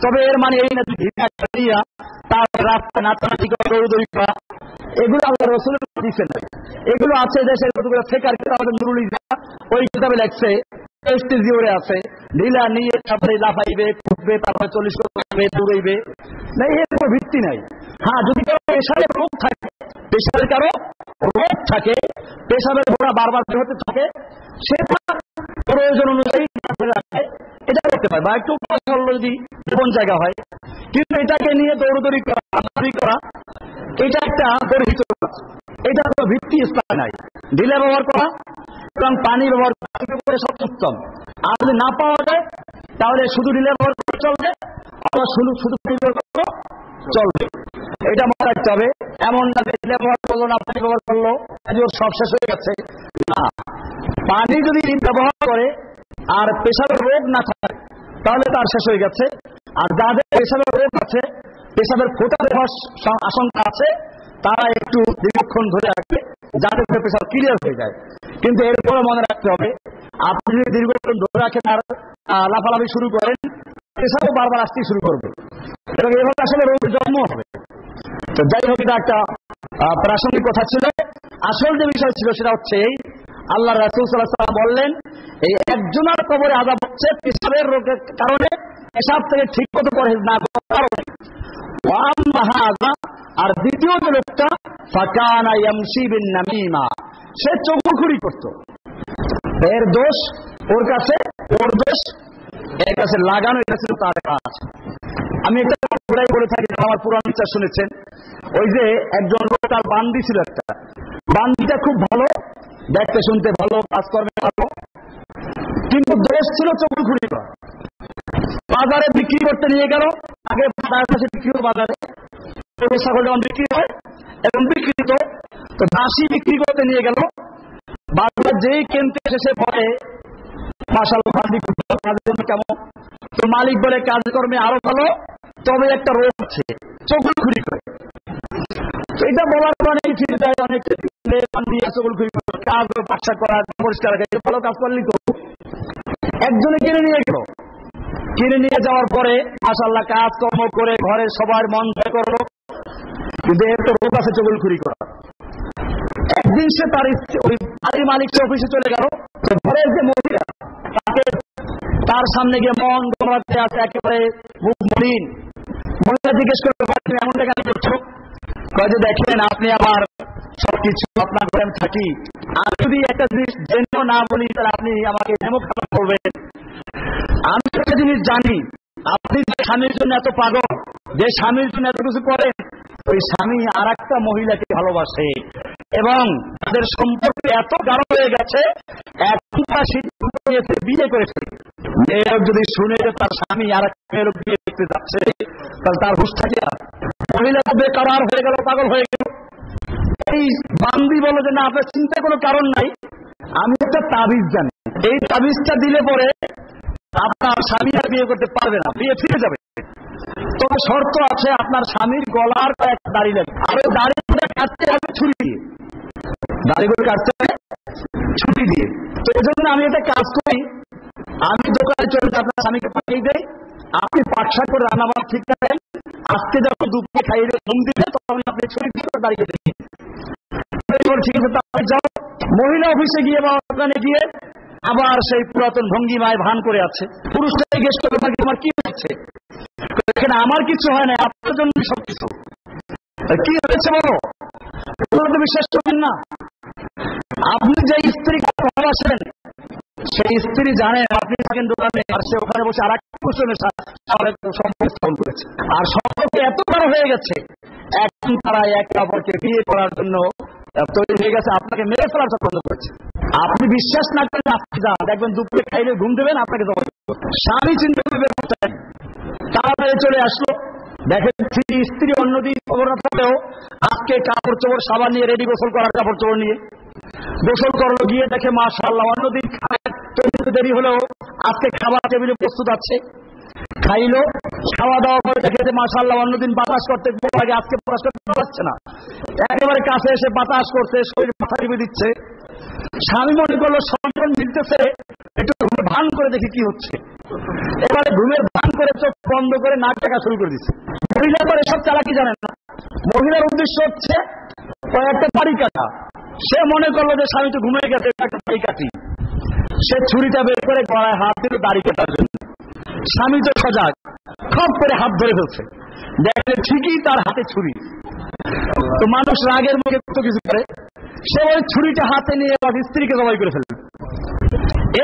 তবে এর মানে এই না তার রাস্তা নাচানাচি করা, দৌড়দৌড়ি করা, এগুলো আল্লাহ রাসূলের হাদিসে নাই। এগুলো আছে দেশের কতগুলো ফেকার কিতাব, নুরুল ইসলাম ওই কিতাবে লেখছে, জিওরে আছে, ঢিলা নিয়ে তারপরে লাফাইবে, খুঁজবে, তারপরে 40 করবে, দৌড়াইবে, না, এর কোনো ভিত্তি নাই। হ্যাঁ, যদি কারো পেশাবের রোগ থাকে, পেশাবের ঘোড়া বারবার বের হতে থাকে, সেটা প্রয়োজন অনুযায়ী এটা করতে পারে, বা একটু যদি কোন জায়গা হয়। কিন্তু এটাকে নিয়ে দৌড়দৌড়ি করা, এটা একটা গর্হিত কাজ। এটা কোনো ভিত্তি স্থান নাই। ঢিলা ব্যবহার করা এবং পানি ব্যবহার করে সব উত্তম। আর যদি না পাওয়া যায় তাহলে শুধু ঢিলা ব্যবহার করে চলবে, আবার শুধু চলবে। এটা মনে রাখতে হবে। এমন না ঢিলা ব্যবহার করলো না, পানি ব্যবহার করলো, সব শেষ হয়ে গেছে না। পানি যদি ব্যবহার করে আর পেশাবের রোগ না থাকে তাহলে তার শেষ হয়ে গেছে। আর যাদের পেশাবের রোগ আছে, পেশাবের ফোঁটা দেওয়ার আশঙ্কা আছে, তারা একটু দীর্ঘক্ষণ ধরে রাখবে যাতে পেশাব ক্লিয়ার হয়ে যায়। কিন্তু এরপরে মনে রাখতে হবে, আপনি যদি দীর্ঘক্ষণ ধরে রাখেন আর লাফালাফি শুরু করেন, পেশাবও বারবার আসতে শুরু করবে, এবং এভাবে আসলে রোগের জন্ম হবে। তো যাই হোক, এটা একটা প্রাসঙ্গিক কথা ছিল। আসল যে বিষয় ছিল সেটা হচ্ছে এই, আল্লাহ রাসূল সাল্লাল্লাহু আলাইহি ওয়াসাল্লাম বললেন, এই একজনের কবরে আযাব হচ্ছে পেশাবের রোগের কারণে, পেশাব থেকে ঠিক মতো পরহেজ না করার কারণে। আর দ্বিতীয় যে লোকটা, ফাকানা ইয়ামশি বিন নামিমা, সে চগলখড়ি করত। এর দোষ ওর কাছে, ওর দোষ এর কাছে লাগানো, এটা ছিল তার কাজ। আমি একটা বলে থাকি, আমার পুরাণ বিচার শুনেছেন। ওই যে একজন লোক, তার বান্দি ছিল একটা, বান্দিটা খুব ভালো, দেখতে শুনতে ভালো, কাজকর্মে ভালো, কিন্তু দোষ ছিল চগলখড়ি করা। বাজারে বিক্রি করতে নিয়ে গেল, আগে তার কাছে বিক্রি হল বাজারে, ছাগল যখন বিক্রি হয় এবং বিক্রিত, তো দাসী বিক্রি করতে নিয়ে গেল, বাজার যেই কিনতে এসে পরে মাশাআল্লাহ বান্দি কাজের জন্য কেমন, তো মালিক বলে কাজকর্মে আরো ভালো, তবে একটা রোগ আছে, চগলখড়ি করে। এটা বলার পর অনেক ফিরে যায়, অনেক চগলখড়ি কাজ বাক্সা করা, পরিষ্কার রাখা, ভালো কাজ করলেই তো। একজনে কিনে নিয়ে গেল, কিনে নিয়ে যাওয়ার পরে মাশাআল্লাহ কাজকর্ম করে ঘরের সবার মন জয় করলো, কিন্তু এর তো রোগ আছে চগলখড়ি করা। একদিন সে তার ওই বাড়ির মালিক সে অফিসে চলে গেল, ঘরের যে মহিলা তাকে তার সামনে গিয়ে মন গলাতে আছে, একেবারে মুখ মলিন। মহিলা জিজ্ঞেস করতে পারছেন এমনটা কেন করছো? কয়ে যে দেখেন, আপনি আমার সবকিছু, আপনার ঘরে আমি থাকি, আর যদি একটা জিনিস জেনেও না বলি তাহলে আপনি আমাকে এমন খারাপ করবেন। জানি আপনি যে স্বামীর জন্য এত পাগল, যে স্বামীর জন্য এত কিছু করেন, ওই স্বামী আর একটা মহিলাকে ভালোবাসে এবং তাদের সম্পর্ক এত গাঢ় হয়ে গেছে, এখন তার সিদ্ধান্ত নিয়েছে বিয়ে করেছে। মেয়ের যদি শুনে যে তার স্বামী আর একটা মেয়ের বিয়ে করতে যাচ্ছে, তাহলে তার হুঁশ থাকে আর? মহিলা তো বেকার হয়ে গেল, পাগল হয়ে গেল। এই বান্দি বলো যে না, আপনার চিন্তা কোনো কারণ নাই, আমি একটা তাবিজ জানি, এই তাবিজটা দিলে পরে আপনার স্বামী আর বিয়ে করতে পারবে না, বিয়ে ফিরে যাবে। তবে শর্ত আছে, আপনার স্বামীর গলার একটা দাড়ি লাগবে, আর ওই দাড়িগুলো কাটতে হবে ছুরি দিয়ে, দাড়িগুলো কাটতে হবে ছুরি দিয়ে। তো এই জন্য আমি একটা কাজ করি, আমি দোকানে চলে আপনার স্বামীকে পাঠিয়ে দেই, আপনি পাকশাক করে রান্নাবান্না ঠিক করেন, আজকে যখন দুপুরে খাইয়ে ঘুম দিলে তখন আপনি ছুরি দিয়ে দাঁড়িয়ে দেন। ঠিক আছে, তারপরে যাও মহিলা অফিসে গিয়ে বা দোকানে গিয়ে আবার সেই পুরাতন ভঙ্গিমায় ভান করে আছে। পুরুষটাই জিজ্ঞেস করে আমার কি হচ্ছে, এখানে আমার কিছু হয় না, আপনার জন্য সবকিছু। কি হয়েছে বলো, তো বিশ্বাস করবেন না। আপনি যে স্ত্রীকে ভালোবাসেন, সেই স্ত্রী জানেন আপনি থাকেন দোকানে, আর সে ওখানে বসে আর এক পুরুষের সম্পর্ক স্থাপন করেছে, আর সম্পর্ক এত বড় হয়ে গেছে, এখন তারা একে অপরকে বিয়ে করার জন্য তৈরি হয়ে গেছে, আপনাকে মেরে ফেলার পছন্দ করেছে। আপনি বিশ্বাস না করেন, আপনি যান দেখবেন দুপুরে খাইলে ঘুম দেবেন, আপনাকে স্বামী চিন্তা করবে তাড়াতাড়ি চলে আসলো, দেখেন স্ত্রী অন্যদিন খবর না থাকলেও আজকে কাপড় চোপড় সাবান নিয়ে রেডি, গোসল করার কাপড় চোপড় নিয়ে গোসল করলো, গিয়ে দেখে মাশাআল্লাহ অন্যদিন দেরি হলেও আজকে খাবার টেবিলে প্রস্তুত আছে, খাইলো, খাওয়া দাওয়া করে দেখে যে মাশাআল্লাহ অন্যদিন বাতাস করতে আগে আজকে বাতাস করতে পারছে না, একেবারে কাছে এসে বাতাস করছে, শরীর মাথা টিপে দিচ্ছে। স্বামী মনে করলো সন্তান মিলতেছে, একটু ঘুমের ভান করে দেখি কি হচ্ছে। এবারে ঘুমের ভান করে চোখ বন্ধ করে নাক ডাকা শুরু করে দিচ্ছে। মহিলা করে সব চালাকি জানেন না, মহিলার উদ্দেশ্য হচ্ছে একটা বাড়ি কাটা। সে মনে করলো যে স্বামী তো ঘুমিয়ে গেছে, একটা বাড়ি কাটি। সে ছুরিটা বের করে গলায় হাত দিল দাড়ি কাটার জন্য। স্বামী তো সজাগ, খপ করে হাত ধরে ফেলছে, দেখলে ঠিকই তার হাতে ছুরি। তো মানুষ রাগের মুখে কত কিছু করে, সে ওই ছুরিটা হাতে নিয়ে স্ত্রীকে জবাই করে ফেলবে।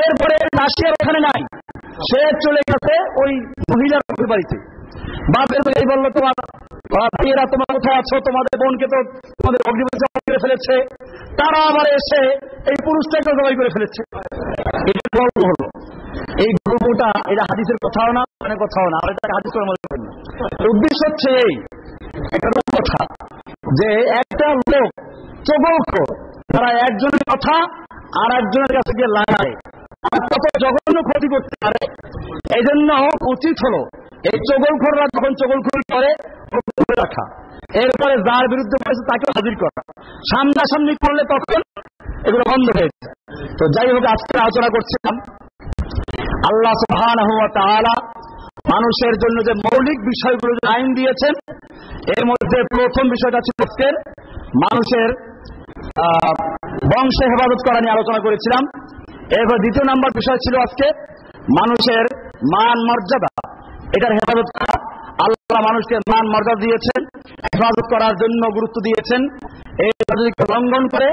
এরপরে লাশিয়ার ওখানে নাই, সে চলে গেছে ওই মহিলার বাড়িতে। বাপের এই বললো তোমার ভাইয়েরা তোমার কোথায় আছো, তোমাদের বোনকে তো তোমাদের অগ্নিপরীক্ষা জবাই করে ফেলেছে। তারা আবার এসে এই পুরুষটাকে জবাই করে ফেলেছে। এটা গল্প হলো, এই গল্পটা এটা হাদিসের কথাও না, মানে কথাও না, আর এটা হাদিস করে মনে করেন না। উদ্দেশ্য হচ্ছে এই একটা কথা যে একটা লোক চগলখোর, তারা একজনের কথা আর একজনের কাছে গিয়ে লাগায়, আর কত জঘন্য ক্ষতি করতে পারে। এই জন্য উচিত হলো এই চগলখোররা যখন চগলখড়ি করে রাখা, এরপরে যার বিরুদ্ধে করেছে তাকে হাজির করা, সামনাসামনি করলে তখন এগুলো বন্ধ হয়েছে। তো যাই হোক, আজকে আলোচনা করছিলাম আল্লাহ সুবহানাহু ওয়া তাআলা মানুষের জন্য যে মৌলিক বিষয়গুলো যে আইন দিয়েছেন, এর মধ্যে প্রথম বিষয়টা ছিল আজকের মানুষের বংশে হেফাজত করা নিয়ে আলোচনা করেছিলাম। এরপর দ্বিতীয় নাম্বার বিষয় ছিল আজকে মানুষের মান মর্যাদা, এটার হেফাজত করা। আল্লাহ মানুষকে মান মর্যাদা দিয়েছেন, হেফাজত করার জন্য গুরুত্ব দিয়েছেন। এই যদি লঙ্ঘন করে